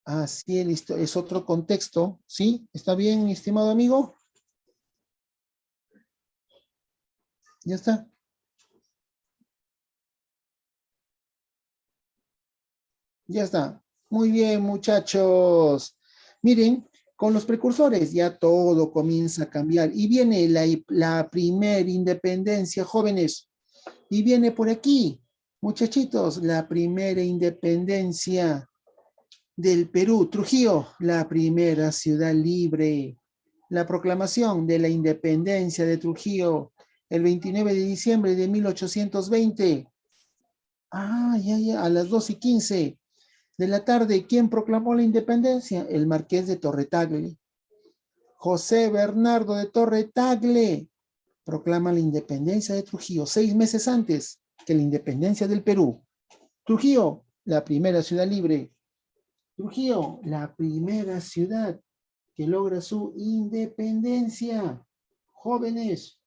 Así es la historia. Es otro contexto. ¿Sí? ¿Está bien, mi estimado amigo? Ya está. Ya está. Muy bien, muchachos. Miren, con los precursores ya todo comienza a cambiar. Y viene la primer independencia, jóvenes. Y viene por aquí, muchachitos, la primera independencia del Perú. Trujillo, la primera ciudad libre. La proclamación de la independencia de Trujillo, el 29 de diciembre de 1820. Ya, a las 2:15 de la tarde. ¿Quién proclamó la independencia? El marqués de Torre-Tagle. José Bernardo de Torre-Tagle proclama la independencia de Trujillo 6 meses antes que la independencia del Perú. Trujillo, la primera ciudad libre. Trujillo, la primera ciudad que logra su independencia. Jóvenes,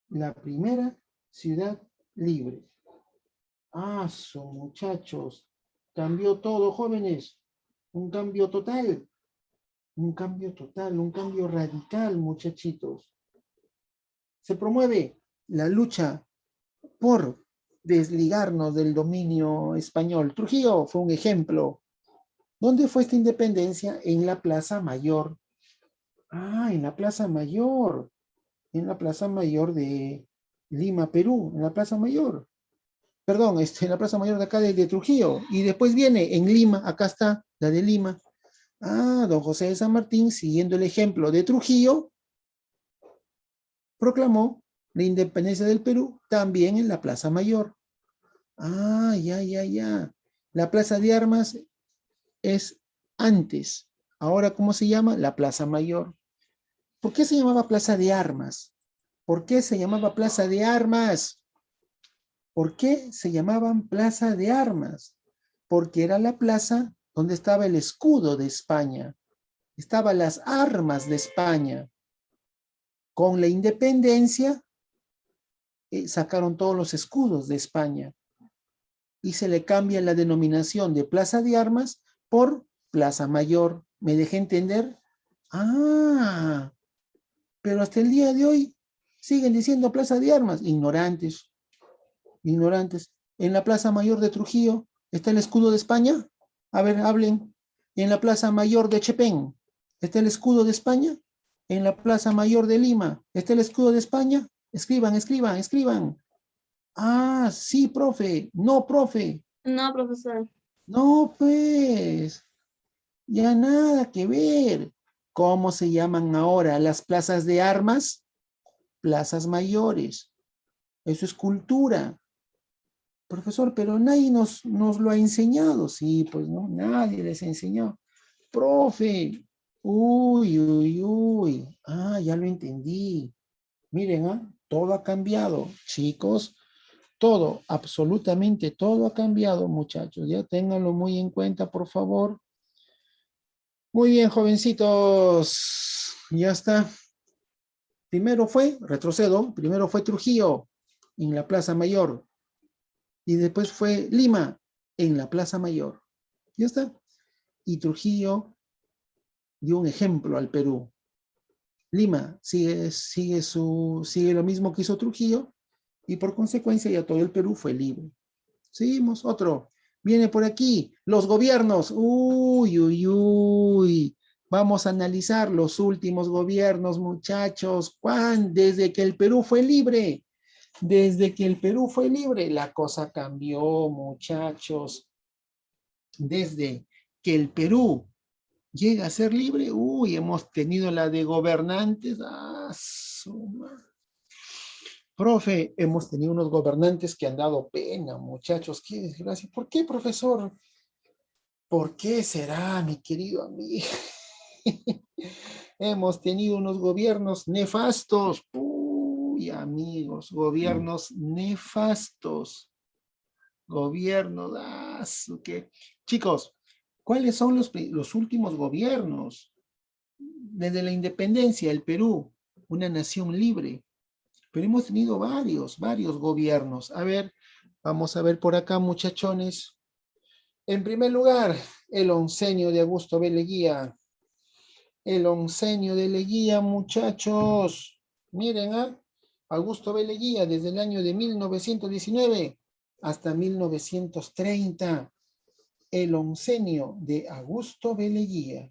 la primera ciudad libre. Muchachos, cambió todo, jóvenes. Un cambio total. Un cambio total, un cambio radical, muchachitos. Se promueve la lucha por desligarnos del dominio español. Trujillo fue un ejemplo. ¿Dónde fue esta independencia? En la Plaza Mayor. En la Plaza Mayor. En la Plaza Mayor de Lima, Perú. En la Plaza Mayor. Perdón, en la Plaza Mayor de acá de Trujillo. Y después viene en Lima, acá está la de Lima. Don José de San Martín, siguiendo el ejemplo de Trujillo, proclamó la independencia del Perú también en la Plaza Mayor. Ya. La Plaza de Armas es antes. Ahora, ¿cómo se llama? La Plaza Mayor. ¿Por qué se llamaba Plaza de Armas? ¿Por qué se llamaba Plaza de Armas? ¿Por qué se llamaban Plaza de Armas? Porque era la plaza donde estaba el escudo de España. Estaban las armas de España. Con la independencia, sacaron todos los escudos de España. Y se le cambia la denominación de Plaza de Armas por Plaza Mayor. ¿Me dejé entender? Pero hasta el día de hoy siguen diciendo Plaza de Armas. Ignorantes. En la Plaza Mayor de Trujillo está el escudo de España. A ver, hablen. En la Plaza Mayor de Chepén está el escudo de España. En la Plaza Mayor de Lima está el escudo de España. Escriban. Sí, profe. No, profe. No, profesor. No, pues, ya nada que ver. ¿Cómo se llaman ahora las plazas de armas? Plazas mayores. Eso es cultura. Profesor, pero nadie nos lo ha enseñado. Sí, pues no, nadie les enseñó. Profe, uy, uy, uy. Ah, ya lo entendí. Miren, todo ha cambiado, chicos. Todo, absolutamente todo ha cambiado, muchachos. Ya ténganlo muy en cuenta, por favor. Muy bien, jovencitos. Ya está. Primero fue Trujillo en la Plaza Mayor y después fue Lima en la Plaza Mayor. Ya está. Y Trujillo dio un ejemplo al Perú. Lima sigue lo mismo que hizo Trujillo y por consecuencia ya todo el Perú fue libre. Seguimos, otro. Viene por aquí, los gobiernos. Uy, uy, uy. Vamos a analizar los últimos gobiernos, muchachos. Desde que el Perú fue libre. Desde que el Perú fue libre, la cosa cambió, muchachos. Desde que el Perú llega a ser libre, uy, hemos tenido la de gobernantes. Profe, hemos tenido unos gobernantes que han dado pena, muchachos, qué desgracia. ¿Por qué, profesor? ¿Por qué será, mi querido amigo? Hemos tenido unos gobiernos nefastos. Uy, amigos, gobiernos nefastos. Gobiernos, ¿qué? Chicos, ¿cuáles son los últimos gobiernos? Desde la independencia del Perú, una nación libre. Pero hemos tenido varios gobiernos. A ver, vamos a ver por acá, muchachones. En primer lugar, el oncenio de Augusto B. Leguía. El oncenio de Leguía, muchachos. Miren, Augusto B. Leguía, desde el año de 1919 hasta 1930. El oncenio de Augusto B. Leguía.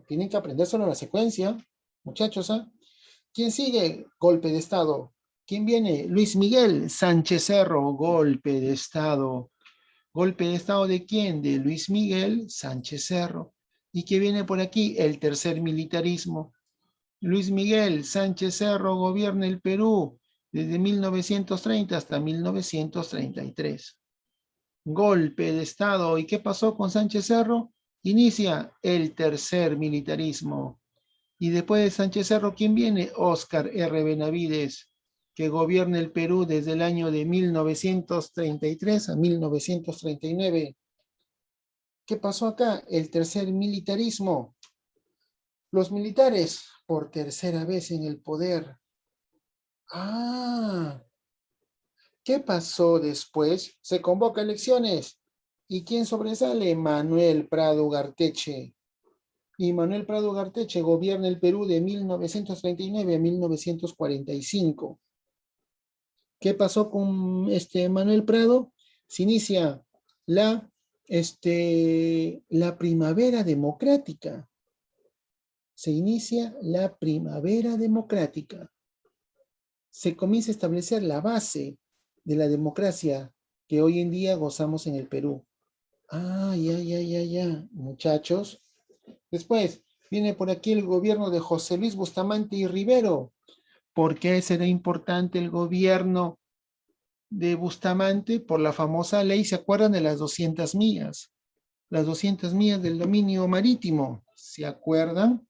Tienen que aprender solo la secuencia, muchachos, ¿Quién sigue? Golpe de Estado. ¿Quién viene? Luis Miguel Sánchez Cerro, golpe de Estado. ¿Golpe de Estado de quién? De Luis Miguel Sánchez Cerro. ¿Y qué viene por aquí? El tercer militarismo. Luis Miguel Sánchez Cerro gobierna el Perú desde 1930 hasta 1933. Golpe de Estado. ¿Y qué pasó con Sánchez Cerro? Inicia el tercer militarismo. Y después de Sánchez Cerro, ¿quién viene? Óscar R. Benavides, que gobierna el Perú desde el año de 1933 a 1939. ¿Qué pasó acá? El tercer militarismo. Los militares, por tercera vez en el poder. ¿Qué pasó después? Se convoca elecciones. ¿Y quién sobresale? Manuel Prado Ugarteche. Y Manuel Prado Ugarteche gobierna el Perú de 1939 a 1945. ¿Qué pasó con Manuel Prado? Se inicia la, la primavera democrática. Se inicia la primavera democrática. Se comienza a establecer la base de la democracia que hoy en día gozamos en el Perú. Ya, muchachos. Después viene por aquí el gobierno de José Luis Bustamante y Rivero. ¿Por qué será importante el gobierno de Bustamante? Por la famosa ley, ¿se acuerdan de las 200 millas? Las 200 millas del dominio marítimo, ¿se acuerdan?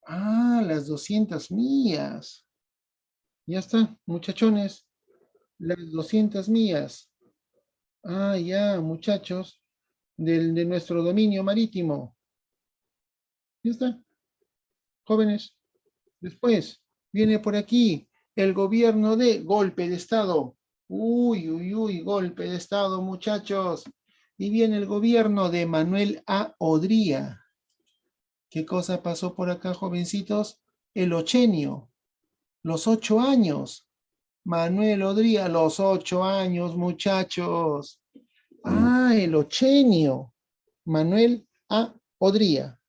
Las 200 millas. Ya está, muchachones, las 200 millas. Ya, muchachos, de nuestro dominio marítimo. Ya está, jóvenes. Después viene por aquí el gobierno de golpe de Estado. Uy, golpe de Estado, muchachos. Y viene el gobierno de Manuel A. Odría. ¿Qué cosa pasó por acá, jovencitos? El ochenio, los 8 años. Manuel Odría, los 8 años, muchachos. El ochenio. Manuel A. Odría.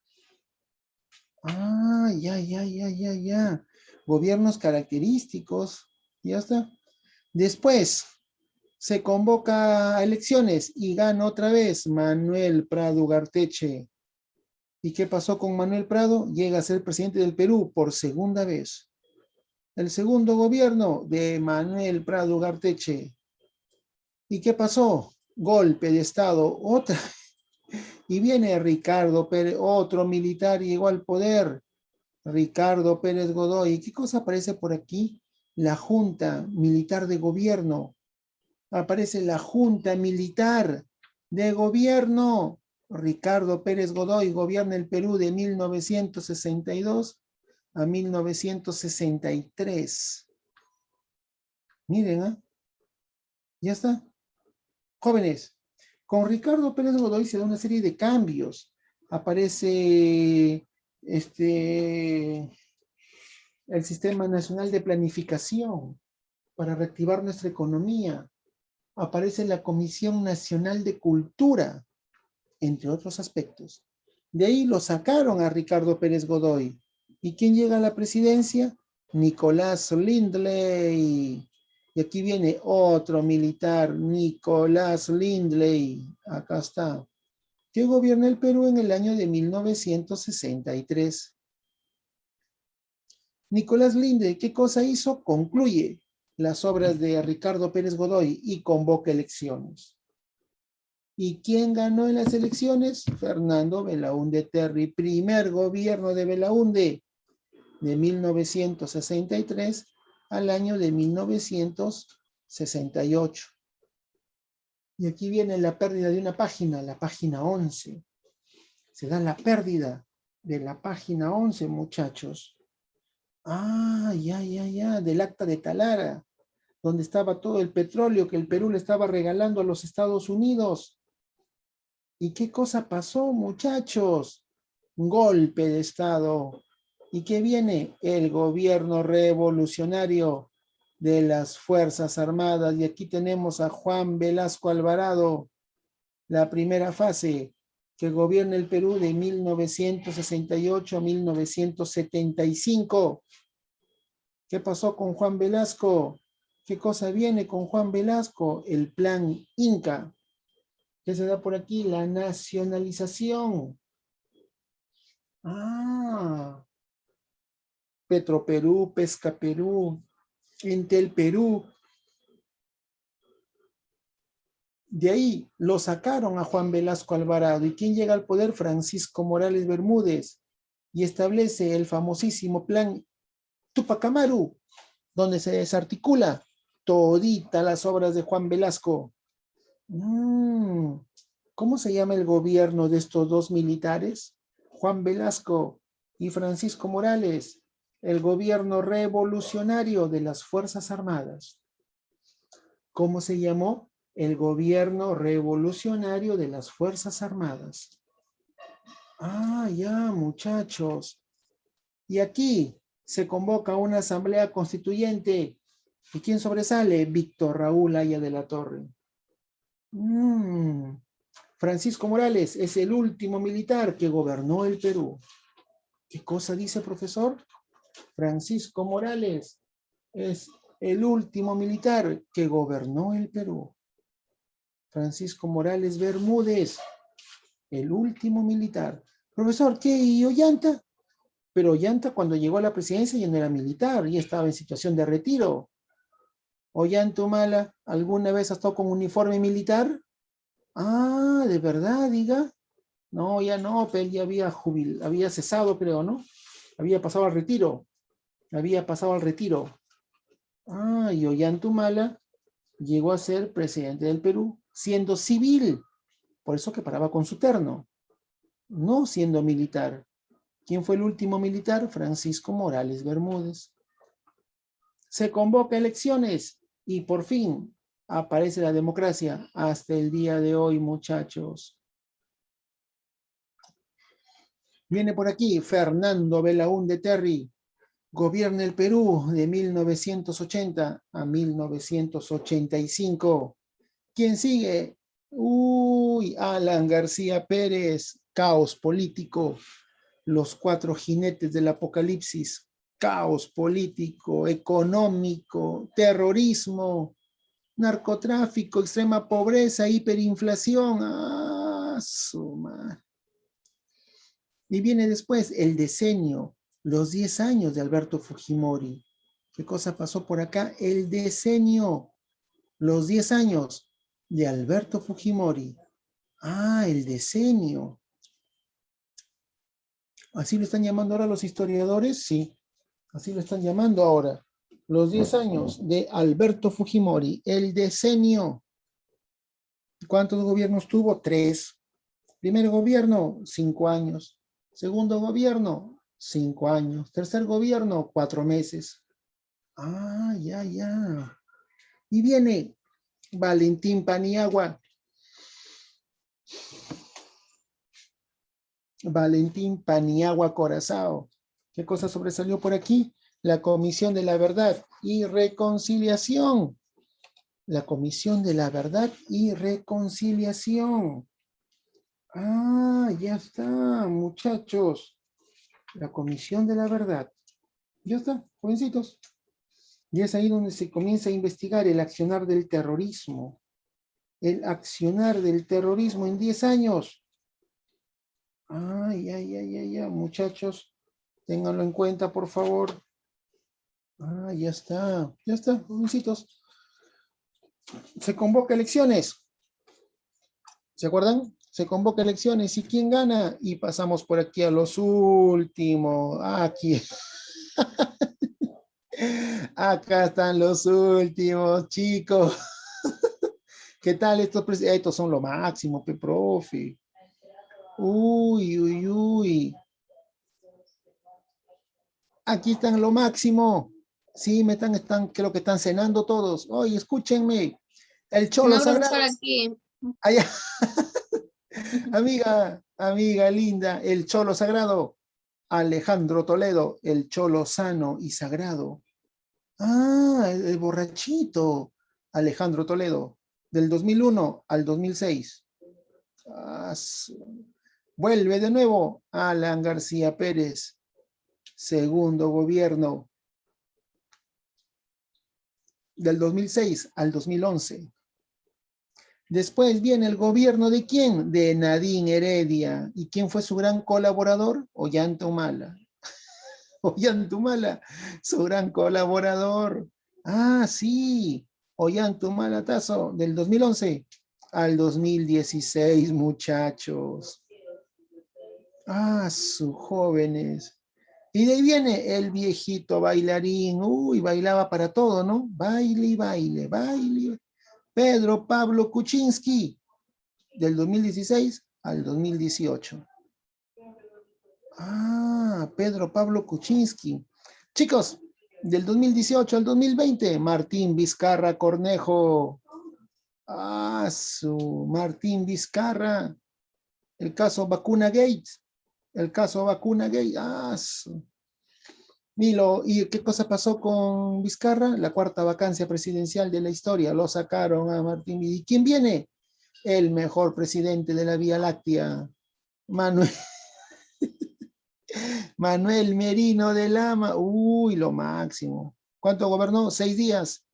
Ya. Gobiernos característicos. Ya está. Después, Se convoca a elecciones y gana otra vez Manuel Prado Ugarteche. ¿Y qué pasó con Manuel Prado? Llega a ser presidente del Perú por segunda vez. El segundo gobierno de Manuel Prado Ugarteche. ¿Y qué pasó? Golpe de Estado, otra. Y viene Ricardo Pérez, otro militar, llegó al poder. Ricardo Pérez Godoy. ¿Qué cosa aparece por aquí? La Junta Militar de Gobierno. Aparece la Junta Militar de Gobierno. Ricardo Pérez Godoy gobierna el Perú de 1962 a 1963. Miren, ¿eh? Ya está. Jóvenes, con Ricardo Pérez Godoy se da una serie de cambios. Aparece el Sistema Nacional de Planificación para reactivar nuestra economía. Aparece la Comisión Nacional de Cultura, entre otros aspectos. De ahí lo sacaron a Ricardo Pérez Godoy. ¿Y quién llega a la presidencia? Nicolás Lindley. Y aquí viene otro militar, Nicolás Lindley. Acá está. Que gobierna el Perú en el año de 1963. Nicolás Lindley, ¿qué cosa hizo? Concluye las obras de Ricardo Pérez Godoy y convoca elecciones. ¿Y quién ganó en las elecciones? Fernando Belaúnde Terry, primer gobierno de Belaúnde, de 1963 al año de 1968. Y aquí viene la pérdida de una página, la página 11. Se da la pérdida de la página 11, muchachos. Ah, ya, del acta de Talara, donde estaba todo el petróleo que el Perú le estaba regalando a los Estados Unidos. ¿Y qué cosa pasó, muchachos? Un golpe de Estado. ¿Y qué viene? El gobierno revolucionario de las Fuerzas Armadas. Y aquí tenemos a Juan Velasco Alvarado, la primera fase, que gobierna el Perú de 1968 a 1975. ¿Qué pasó con Juan Velasco? ¿Qué cosa viene con Juan Velasco? El plan Inca. ¿Qué se da por aquí? La nacionalización. Ah, Petroperú, Pesca Perú, Entel Perú. De ahí lo sacaron a Juan Velasco Alvarado. ¿Y quién llega al poder? Francisco Morales Bermúdez. Y establece el famosísimo plan Tupac Amaru, donde se desarticula todita las obras de Juan Velasco. ¿Cómo se llama el gobierno de estos dos militares? Juan Velasco y Francisco Morales, el gobierno revolucionario de las Fuerzas Armadas. ¿Cómo se llamó? El gobierno revolucionario de las Fuerzas Armadas. Ah, ya, muchachos. Y aquí se convoca una asamblea constituyente. ¿Y quién sobresale? Víctor Raúl Haya de la Torre. Francisco Morales es el último militar que gobernó el Perú. ¿Qué cosa dice, profesor? Francisco Morales es el último militar que gobernó el Perú. Francisco Morales Bermúdez, el último militar. Profesor, ¿qué? ¿Y Ollanta? Pero Ollanta cuando llegó a la presidencia ya no era militar, ya estaba en situación de retiro. Ollanta Humala, ¿alguna vez ha estado con uniforme militar? Ah, ¿de verdad, diga? No, ya no, pero él ya había cesado, creo, ¿no? Había pasado al retiro. Ah, y Ollanta Humala llegó a ser presidente del Perú, siendo civil. Por eso que paraba con su terno. No siendo militar. ¿Quién fue el último militar? Francisco Morales Bermúdez. Se convoca elecciones y por fin aparece la democracia hasta el día de hoy, muchachos. Viene por aquí Fernando Belaúnde Terry. Gobierna el Perú de 1980 a 1985. ¿Quién sigue? Alan García Pérez. Caos político. Los 4 jinetes del apocalipsis. Caos político, económico, terrorismo. narcotráfico, extrema pobreza, hiperinflación. Ah, su madre. Y viene después el decenio, los 10 años de Alberto Fujimori. ¿Qué cosa pasó por acá? El decenio, los 10 años de Alberto Fujimori. Ah, el decenio. ¿Así lo están llamando ahora los historiadores? Sí, así lo están llamando ahora. Los 10 años de Alberto Fujimori, el decenio. ¿Cuántos gobiernos tuvo? 3. Primer gobierno, 5 años. Segundo gobierno, 5 años. Tercer gobierno, 4 meses. Ah, ya, ya. Y viene Valentín Paniagua. Valentín Paniagua Corazao. ¿Qué cosa sobresalió por aquí? La Comisión de la Verdad y Reconciliación. La Comisión de la Verdad y Reconciliación. Ah, ya está, muchachos. La Comisión de la Verdad. Ya está, jovencitos. Y es ahí donde se comienza a investigar el accionar del terrorismo. El accionar del terrorismo en 10 años. Ay, ay, ay, ay, ay, muchachos. Ténganlo en cuenta, por favor. Ah, ya está, jovencitos. Se convoca elecciones. ¿Se acuerdan? Se convoca elecciones. ¿Y quién gana? Y pasamos por aquí a los últimos. Aquí. Acá están los últimos, chicos. ¿Qué tal estos son lo máximo, profe? Uy, uy, uy. Aquí están lo máximo. Sí, creo que están cenando todos. Oye, escúchenme. El Cholo No, Sagrado. profesor, aquí. Allá. Amiga linda, el Cholo Sagrado. Alejandro Toledo, el Cholo sano y sagrado. Ah, el borrachito. Alejandro Toledo, del 2001 al 2006. Ah, vuelve de nuevo Alan García Pérez, segundo gobierno, del 2006 al 2011. Después viene el gobierno de ¿quién? De Nadine Heredia. ¿Y quién fue su gran colaborador? Ollanta Humala. Ollanta Humala, su gran colaborador. Ah, sí. Ollanta Humala Tazo, del 2011 al 2016, muchachos. Ah, sus jóvenes. Y de ahí viene el viejito bailarín. Uy, bailaba para todo, ¿no? Baile y baile, baile. Pedro Pablo Kuczynski, del 2016 al 2018. Ah, Pedro Pablo Kuczynski. Chicos, del 2018 al 2020, Martín Vizcarra Cornejo. Ah, su Martín Vizcarra. El caso Vacuna Gate. El caso Vacuna Gate. Ah, su. ¿Y qué cosa pasó con Vizcarra? La cuarta vacancia presidencial de la historia. Lo sacaron a Martín. ¿Y quién viene? El mejor presidente de la Vía Láctea, Manuel, Manuel Merino de Lama. Uy, lo máximo. ¿Cuánto gobernó? 6 días.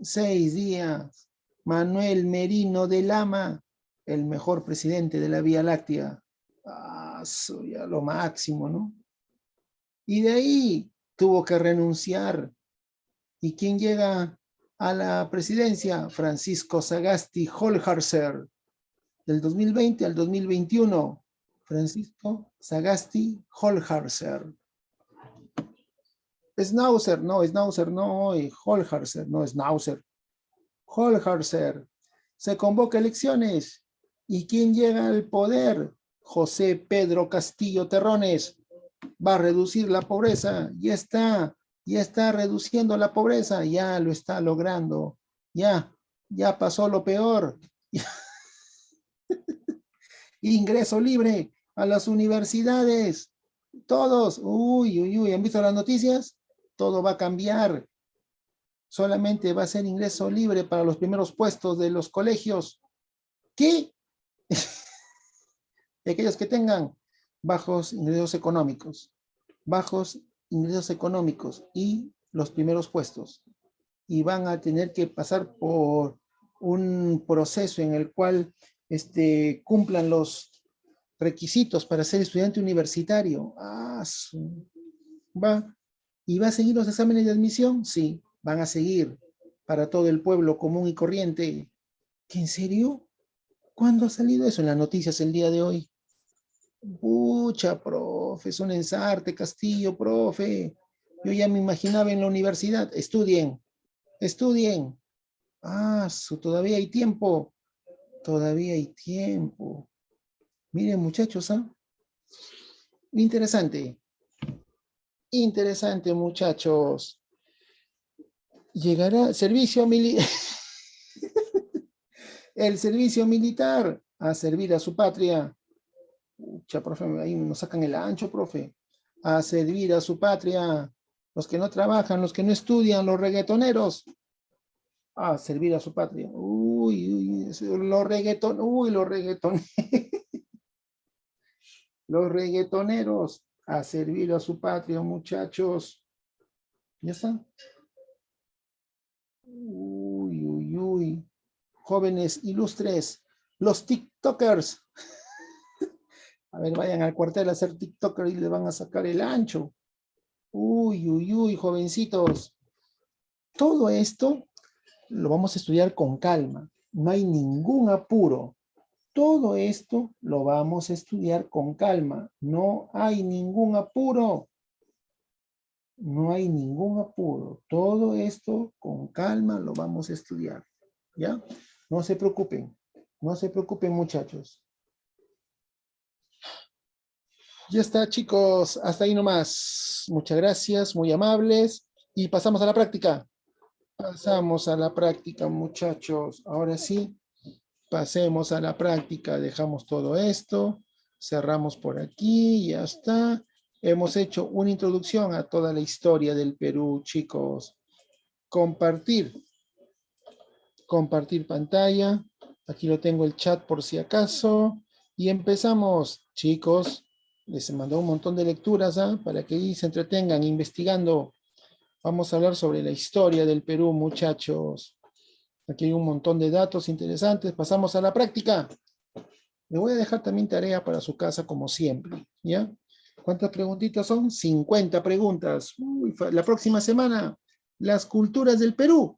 6 días. Manuel Merino de Lama, el mejor presidente de la Vía Láctea. Ah, ya lo máximo, ¿no? Y de ahí tuvo que renunciar. ¿Y quién llega a la presidencia? Francisco Sagasti Holharzer, del 2020 al 2021. Francisco Sagasti Holharzer. Schnauzer, no, Holharzer, no, Schnauzer. Holharzer. Se convoca elecciones. ¿Y quién llega al poder? José Pedro Castillo Terrones. Va a reducir la pobreza. Ya está reduciendo la pobreza. Ya lo está logrando. Ya pasó lo peor. Ingreso libre a las universidades. Todos. Uy, uy, uy. ¿Han visto las noticias? Todo va a cambiar. Solamente va a ser ingreso libre para los primeros puestos de los colegios. ¿Qué? Aquellos que tengan bajos ingresos económicos y los primeros puestos. y van a tener que pasar por un proceso en el cual cumplan los requisitos para ser estudiante universitario. Va. ¿Y va a seguir los exámenes de admisión? Sí, van a seguir para todo el pueblo común y corriente. ¿Qué, en serio? ¿Cuándo ha salido eso en las noticias el día de hoy? Pucha, profe, es un ensarte, Castillo, profe. Yo ya me imaginaba en la universidad. Estudien, estudien. Todavía hay tiempo. Todavía hay tiempo. Miren, muchachos, Interesante. Interesante, muchachos. Llegará servicio militar. El servicio militar a servir a su patria. Pucha, profe, ahí nos sacan el ancho, profe. A servir a su patria. Los que no trabajan, los que no estudian, los reggaetoneros. A servir a su patria. Los reggaetoneros. Los reggaetoneros. A servir a su patria, muchachos. ¿Ya está? Jóvenes ilustres. Los TikTokers. A ver, vayan al cuartel a hacer TikToker y le van a sacar el ancho. Jovencitos. Todo esto lo vamos a estudiar con calma. No hay ningún apuro. Todo esto lo vamos a estudiar con calma. No hay ningún apuro. No hay ningún apuro. Todo esto con calma lo vamos a estudiar. ¿Ya? No se preocupen. No se preocupen, muchachos. Ya está, chicos. Hasta ahí nomás. Muchas gracias, muy amables. Y pasamos a la práctica. Pasamos a la práctica, muchachos. Ahora sí, pasemos a la práctica. Dejamos todo esto. Cerramos por aquí. Ya está. Hemos hecho una introducción a toda la historia del Perú, chicos. Compartir. Compartir pantalla. Aquí lo tengo el chat por si acaso. Y empezamos, chicos. Les mandó un montón de lecturas para que ahí se entretengan investigando. Vamos a hablar sobre la historia del Perú, muchachos. Aquí hay un montón de datos interesantes. Pasamos a la práctica. Le voy a dejar también tarea para su casa, como siempre. ¿Ya? ¿Cuántas preguntitas son? 50 preguntas. La próxima semana, las culturas del Perú.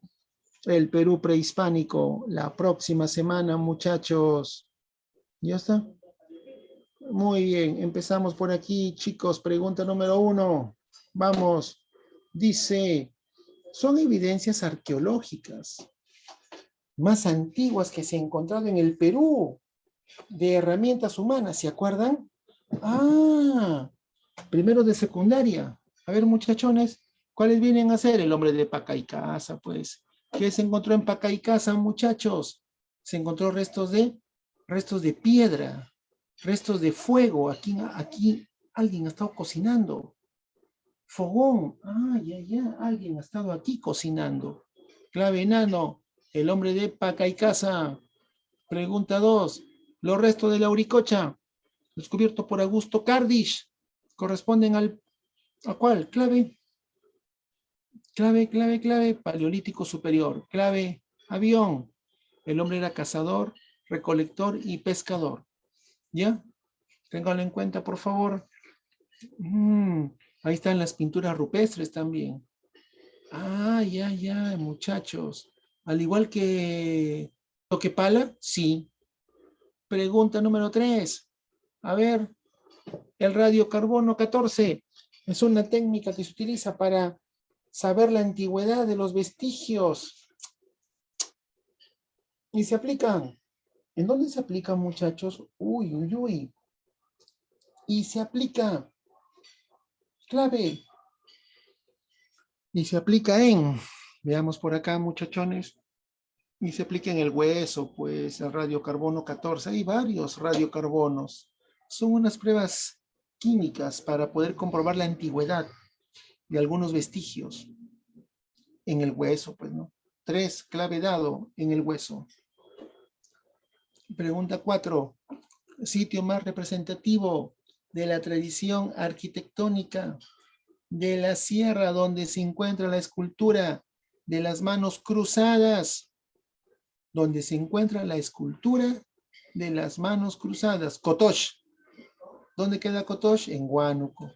El Perú prehispánico. La próxima semana, muchachos. ¿Ya está? Muy bien. Empezamos por aquí, chicos. Pregunta número 1. Vamos. Dice, son evidencias arqueológicas más antiguas que se han encontrado en el Perú de herramientas humanas, ¿se acuerdan? Primero de secundaria. A ver, muchachones, ¿cuáles vienen a ser? El hombre de Pacaycasa, pues. ¿Qué se encontró en Pacaycasa, muchachos? Se encontró restos de piedra, restos de fuego. Aquí alguien ha estado cocinando. Fogón. Alguien ha estado aquí cocinando. Clave enano. El hombre de Pacaycasa. Pregunta 2. Los restos de la Uricocha, descubierto por Augusto Cardish, corresponden ¿a cuál? Clave. Clave. Paleolítico superior. Clave. Avión. El hombre era cazador, recolector y pescador. ¿Ya? Ténganlo en cuenta, por favor. Ahí están las pinturas rupestres también. Ya, muchachos. Al igual que Toquepala, sí. Pregunta número 3. A ver, el radiocarbono 14 es una técnica que se utiliza para saber la antigüedad de los vestigios. Y se aplican. ¿En dónde se aplican, muchachos? Y se aplica. Clave. Y se aplica veamos por acá, muchachones. Y se aplica en el hueso, pues, el radiocarbono 14. Hay varios radiocarbonos. Son unas pruebas químicas para poder comprobar la antigüedad de algunos vestigios en el hueso, pues, ¿no? 3, clave dado en el hueso. Pregunta 4. Sitio más representativo de la tradición arquitectónica de la sierra donde se encuentra la escultura de las manos cruzadas, donde se encuentra la escultura de las manos cruzadas. Kotosh. ¿Dónde queda Kotosh? En Huánuco.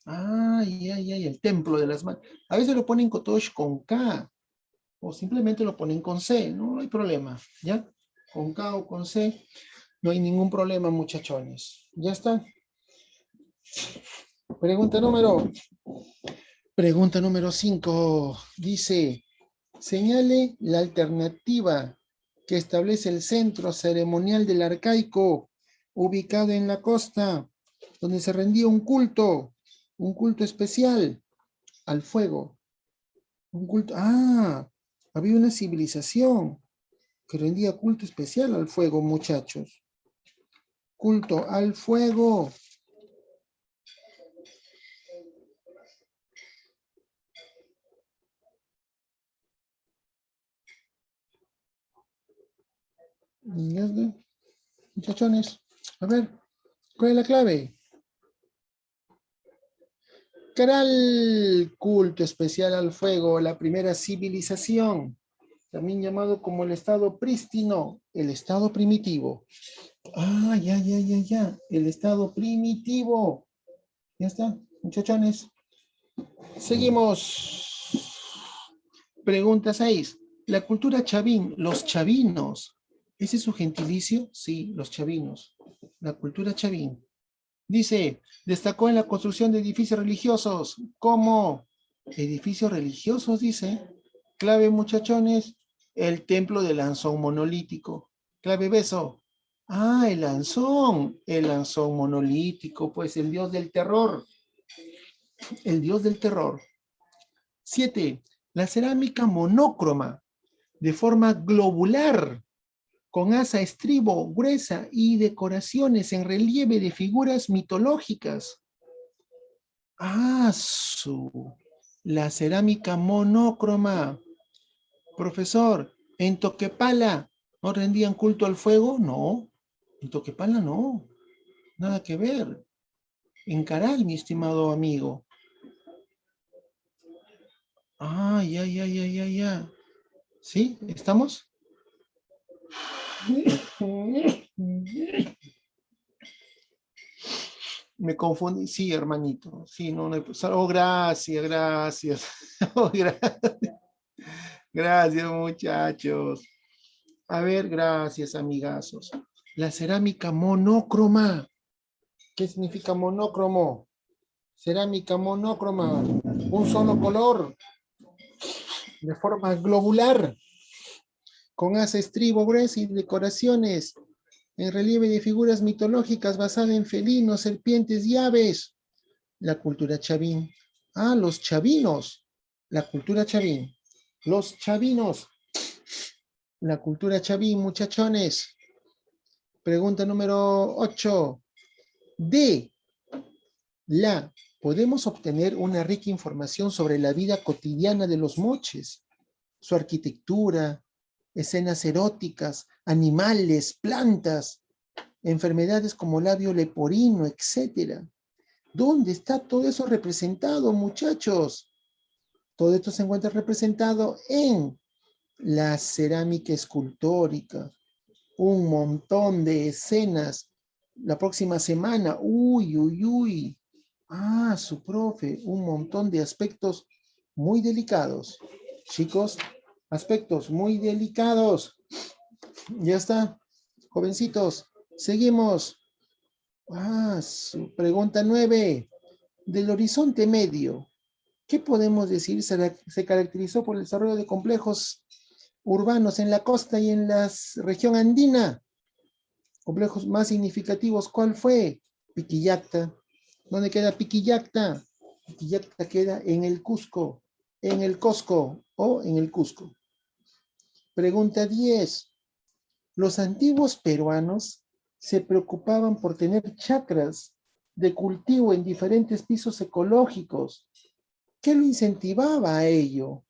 Ay, ay, ay, el templo de las manos. A veces lo ponen Kotosh con K, o simplemente lo ponen con C, no hay problema, ¿ya? Con K o con C, no hay ningún problema, muchachones. ¿Ya está? Pregunta número 5. Dice, señale la alternativa que establece el centro ceremonial del arcaico, ubicado en la costa, donde se rendía un culto especial al fuego. Había una civilización que rendía culto especial al fuego, muchachos. Culto al fuego. Muchachones, a ver, ¿cuál es la clave? Caral, culto especial al fuego, la primera civilización, también llamado como el estado prístino, el estado primitivo. Ya, el estado primitivo. Ya está, muchachones. Seguimos. Pregunta 6. La cultura chavín, los chavinos. ¿Ese es su gentilicio? Sí, los chavinos. La cultura chavín. Dice, destacó en la construcción de edificios religiosos. ¿Cómo? Edificios religiosos, dice. Clave, muchachones, el templo del Anzón monolítico. Clave, beso. El Anzón monolítico, pues el dios del terror. El dios del terror. 7. La cerámica monócroma, de forma globular, con asa estribo gruesa y decoraciones en relieve de figuras mitológicas. La cerámica monócroma. Profesor, ¿en Toquepala no rendían culto al fuego? No, en Toquepala no, nada que ver. En Caral, mi estimado amigo. Ya. ¿Sí? ¿Estamos? Me confundí. Sí, hermanito. Sí, no hay... gracias. Gracias, muchachos. A ver, gracias, amigazos. La cerámica monócroma. ¿Qué significa monócromo? Cerámica monócroma. Un solo color. De forma globular. Con asa estribo gruesa y decoraciones en relieve de figuras mitológicas basadas en felinos, serpientes y aves. La cultura chavín. Los chavinos. La cultura chavín. Los chavinos. La cultura chavín, muchachones. Pregunta número 8. Podemos obtener una rica información sobre la vida cotidiana de los moches, su arquitectura, escenas eróticas, animales, plantas, enfermedades como labio leporino, etc. ¿Dónde está todo eso representado, muchachos? Todo esto se encuentra representado en la cerámica escultórica. Un montón de escenas. La próxima semana, su profe, un montón de aspectos muy delicados. Chicos, aspectos muy delicados. Ya está, jovencitos, seguimos. Pregunta 9. Del horizonte medio, ¿qué podemos decir? Se caracterizó por el desarrollo de complejos urbanos en la costa y en la región andina. Complejos más significativos, ¿cuál fue? Piquillacta. ¿Dónde queda Piquillacta? Piquillacta queda en el Cusco, en el Cosco o en el Cusco. Pregunta 10. Los antiguos peruanos se preocupaban por tener chacras de cultivo en diferentes pisos ecológicos. ¿Qué lo incentivaba a ello?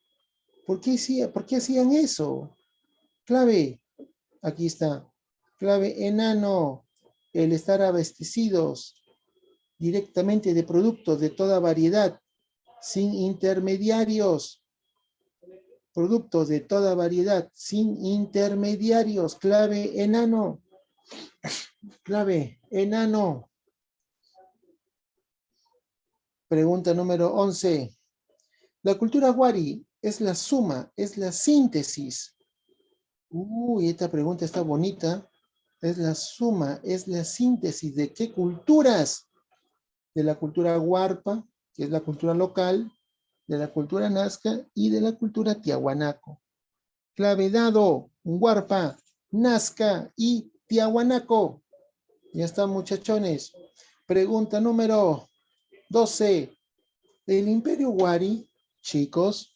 ¿Por qué hacían eso? Clave, aquí está. Clave enano, el estar abastecidos directamente de productos de toda variedad, sin intermediarios. Productos de toda variedad, sin intermediarios. Clave enano. Clave enano. Pregunta número 11. La cultura wari es la suma, es la síntesis. Uy, esta pregunta está bonita. Es la suma, es la síntesis de qué culturas. De la cultura huarpa, que es la cultura local, de la cultura nazca y de la cultura tiahuanaco. Clave dado, huarpa, nazca y tiahuanaco. Ya está, muchachones. Pregunta número 12. El imperio Wari, chicos,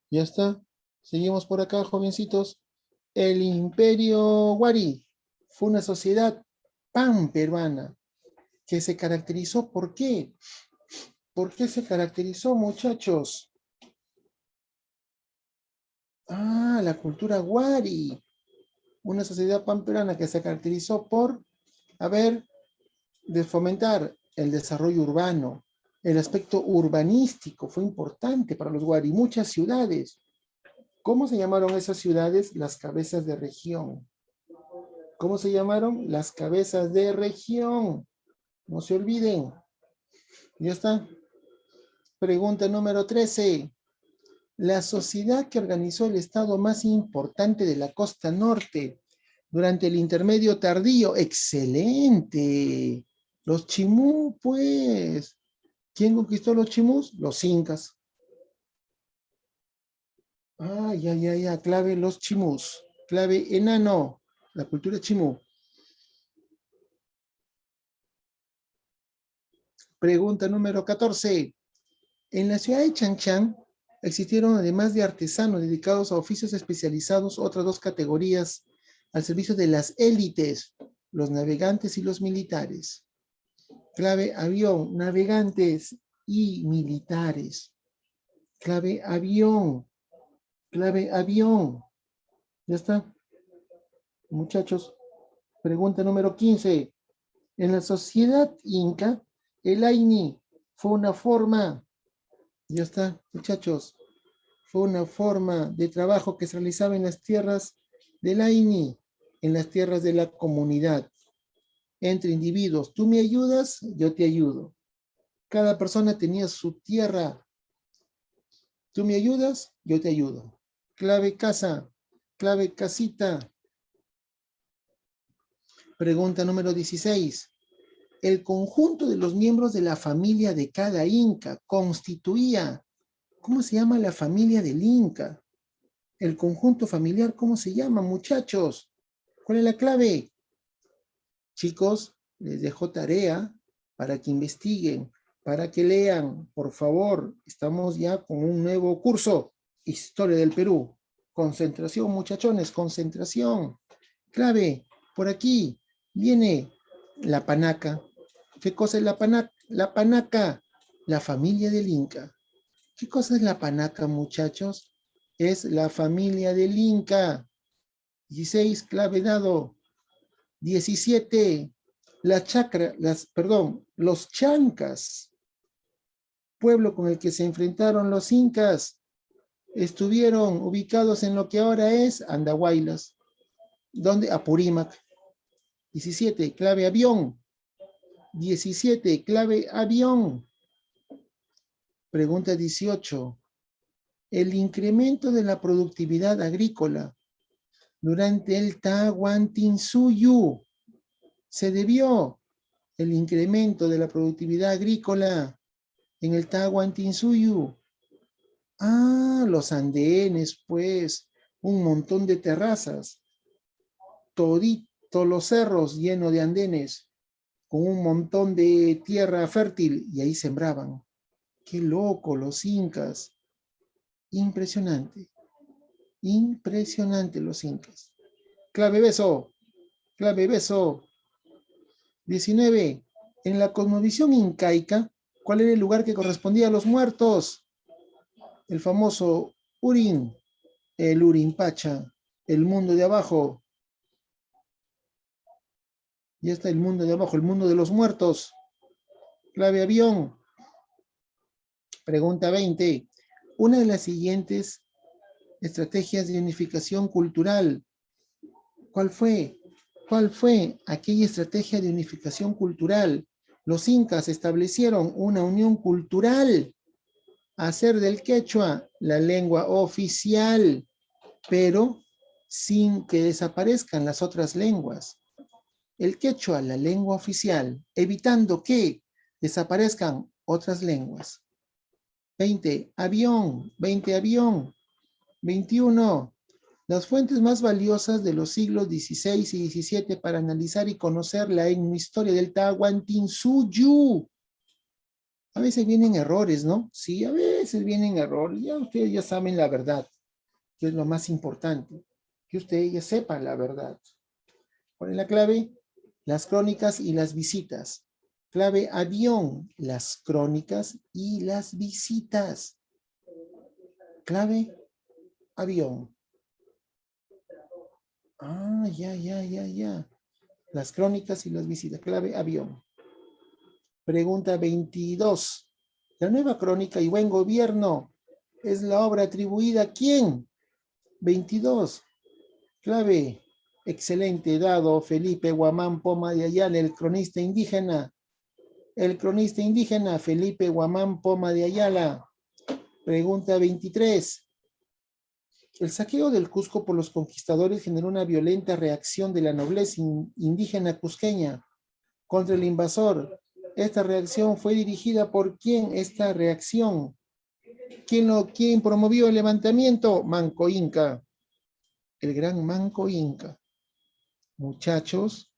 ya está. Seguimos por acá, jovencitos. El imperio Wari fue una sociedad pan-peruana que se caracterizó, ¿por qué? ¿Por qué se caracterizó, muchachos? Ah, la cultura Wari. Una sociedad pan-peruana que se caracterizó por, de fomentar el desarrollo urbano. El aspecto urbanístico fue importante para los Wari. Muchas ciudades. ¿Cómo se llamaron esas ciudades? Las cabezas de región. ¿Cómo se llamaron? Las cabezas de región. No se olviden. Ya está. Pregunta número 13. La sociedad que organizó el estado más importante de la costa norte durante el intermedio tardío. ¡Excelente! Los Chimú, pues. ¿Quién conquistó los Chimús? Los incas. Ah, ya. Clave los Chimús. Clave enano. La cultura Chimú. Pregunta número 14. En la ciudad de Changchang existieron, además de artesanos dedicados a oficios especializados, otras dos categorías al servicio de las élites, los navegantes y los militares. Clave avión, navegantes y militares. Clave avión. Clave avión. Ya está. Muchachos, pregunta número 15. En la sociedad inca, el Aini fue una forma, ya está, muchachos, fue una forma de trabajo que se realizaba en las tierras del Aini, en las tierras de la comunidad, entre individuos. Tú me ayudas, yo te ayudo. Cada persona tenía su tierra. Tú me ayudas, yo te ayudo. Clave casa, clave casita. Pregunta número 16. El conjunto de los miembros de la familia de cada inca constituía, ¿cómo se llama la familia del inca? El conjunto familiar, ¿cómo se llama, muchachos? ¿Cuál es la clave? Chicos, les dejo tarea para que investiguen, para que lean. Por favor, estamos ya con un nuevo curso, Historia del Perú. Concentración, muchachones, concentración. Clave, por aquí viene la panaca. ¿Qué cosa es la panaca? La panaca, la familia del Inca. ¿Qué cosa es la panaca, muchachos? Es la familia del Inca. 16, clave dado. 17, los chancas, pueblo con el que se enfrentaron los incas, estuvieron ubicados en lo que ahora es Andahuaylas, donde Apurímac. 17, clave avión. 17, clave avión. Pregunta 18. El incremento de la productividad agrícola durante el Tahuantinsuyo se debió el incremento de la productividad agrícola en el Tahuantinsuyo. Ah, los andenes, pues, un montón de terrazas, toditos los cerros llenos de andenes, con un montón de tierra fértil, y ahí sembraban. ¡Qué loco, los incas! Impresionante. Impresionante los incas. Clave beso. Clave beso. 19. En la cosmovisión incaica, ¿cuál era el lugar que correspondía a los muertos? El famoso Urín, el Urinpacha, el mundo de abajo. Ya está el mundo de abajo, el mundo de los muertos. Clave avión. Pregunta 20. Una de las siguientes Estrategias de unificación cultural. ¿Cuál fue? ¿Cuál fue aquella estrategia de unificación cultural? Los incas establecieron una unión cultural, hacer del quechua la lengua oficial, pero sin que desaparezcan las otras lenguas. El quechua, la lengua oficial, evitando que desaparezcan otras lenguas. 20, avión, 20, avión. 21, las fuentes más valiosas de los siglos XVI y XVII para analizar y conocer la etnohistoria del Tahuantinsuyo. A veces vienen errores, ¿no? Sí, a veces vienen errores. Ya ustedes ya saben la verdad, que es lo más importante. Que ustedes ya sepan la verdad. ¿Cuál es la clave? Las crónicas y las visitas. Clave avión, las crónicas y las visitas. Clave avión. Ah, ya. Las crónicas y las visitas. Clave avión. Pregunta 22. La nueva crónica y buen gobierno es la obra atribuida ¿a quién? 22. Clave. Excelente, dado Felipe Guamán Poma de Ayala, el cronista indígena. El cronista indígena Felipe Guamán Poma de Ayala. Pregunta 23. El saqueo del Cusco por los conquistadores generó una violenta reacción de la nobleza indígena cusqueña contra el invasor. Esta reacción fue dirigida por ¿quién? Esta reacción. ¿Quién promovió el levantamiento? Manco Inca. El gran Manco Inca. Muchachos,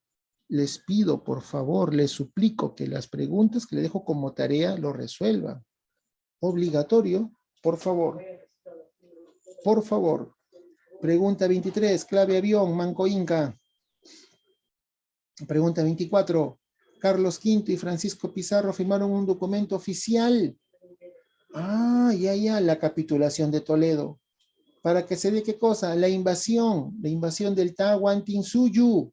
les pido, por favor, les suplico que las preguntas que les dejo como tarea lo resuelvan. Obligatorio, por favor. Por favor. Pregunta 23, clave avión, Manco Inca. Pregunta 24, Carlos V y Francisco Pizarro firmaron un documento oficial. Ah, ya, la capitulación de Toledo. ¿Para que se dé qué cosa? La invasión del Tahuantinsuyo.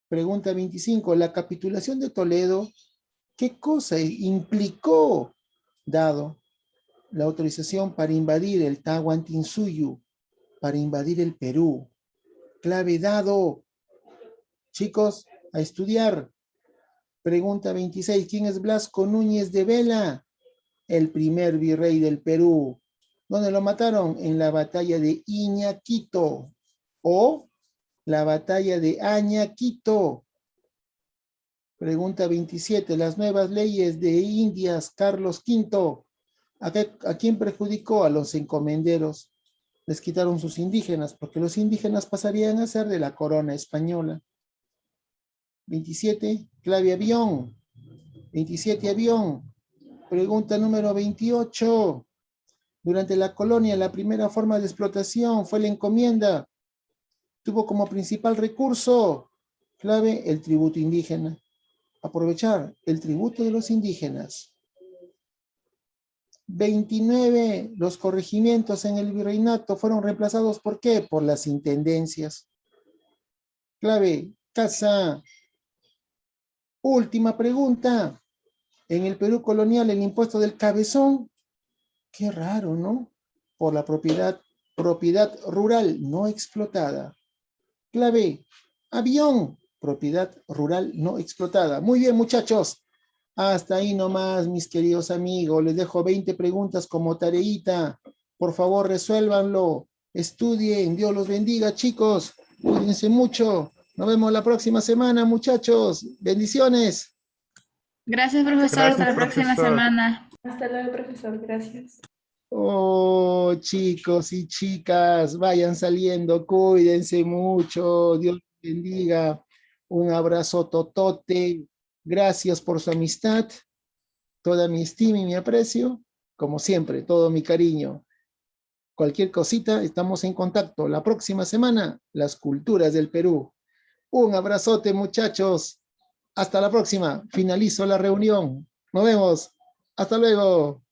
Pregunta 25, la capitulación de Toledo, ¿qué cosa implicó? Dado la autorización para invadir el Tahuantinsuyo, para invadir el Perú. Clave dado. Chicos, a estudiar. Pregunta 26, ¿quién es Blasco Núñez de Vela? El primer virrey del Perú. ¿Dónde lo mataron? En la batalla de Iñaquito o la batalla de Añaquito. Pregunta 27, las nuevas leyes de Indias, Carlos V. ¿A quién perjudicó? A los encomenderos. Les quitaron sus indígenas, porque los indígenas pasarían a ser de la corona española. 27, clave avión. 27, avión. Pregunta número 28. Durante la colonia, la primera forma de explotación fue la encomienda. Tuvo como principal recurso, clave, el tributo indígena. Aprovechar el tributo de los indígenas. 29, los corregimientos en el virreinato fueron reemplazados ¿por qué? Por las intendencias. Clave, casa. Última pregunta. En el Perú colonial, el impuesto del cabezón, qué raro, ¿no? Por la propiedad rural no explotada. Clave, avión, propiedad rural no explotada. Muy bien, muchachos. Hasta ahí nomás, mis queridos amigos. Les dejo 20 preguntas como tareita. Por favor, resuélvanlo. Estudien. Dios los bendiga, chicos. Cuídense mucho. Nos vemos la próxima semana, muchachos. Bendiciones. Gracias, profesor. Hasta la próxima semana. Hasta luego, profesor. Gracias. Oh, chicos y chicas, vayan saliendo, cuídense mucho, Dios los bendiga, un abrazo totote, gracias por su amistad, toda mi estima y mi aprecio, como siempre, todo mi cariño. Cualquier cosita, estamos en contacto. La próxima semana, las culturas del Perú. Un abrazote, muchachos. Hasta la próxima. Finalizo la reunión. Nos vemos. Hasta luego.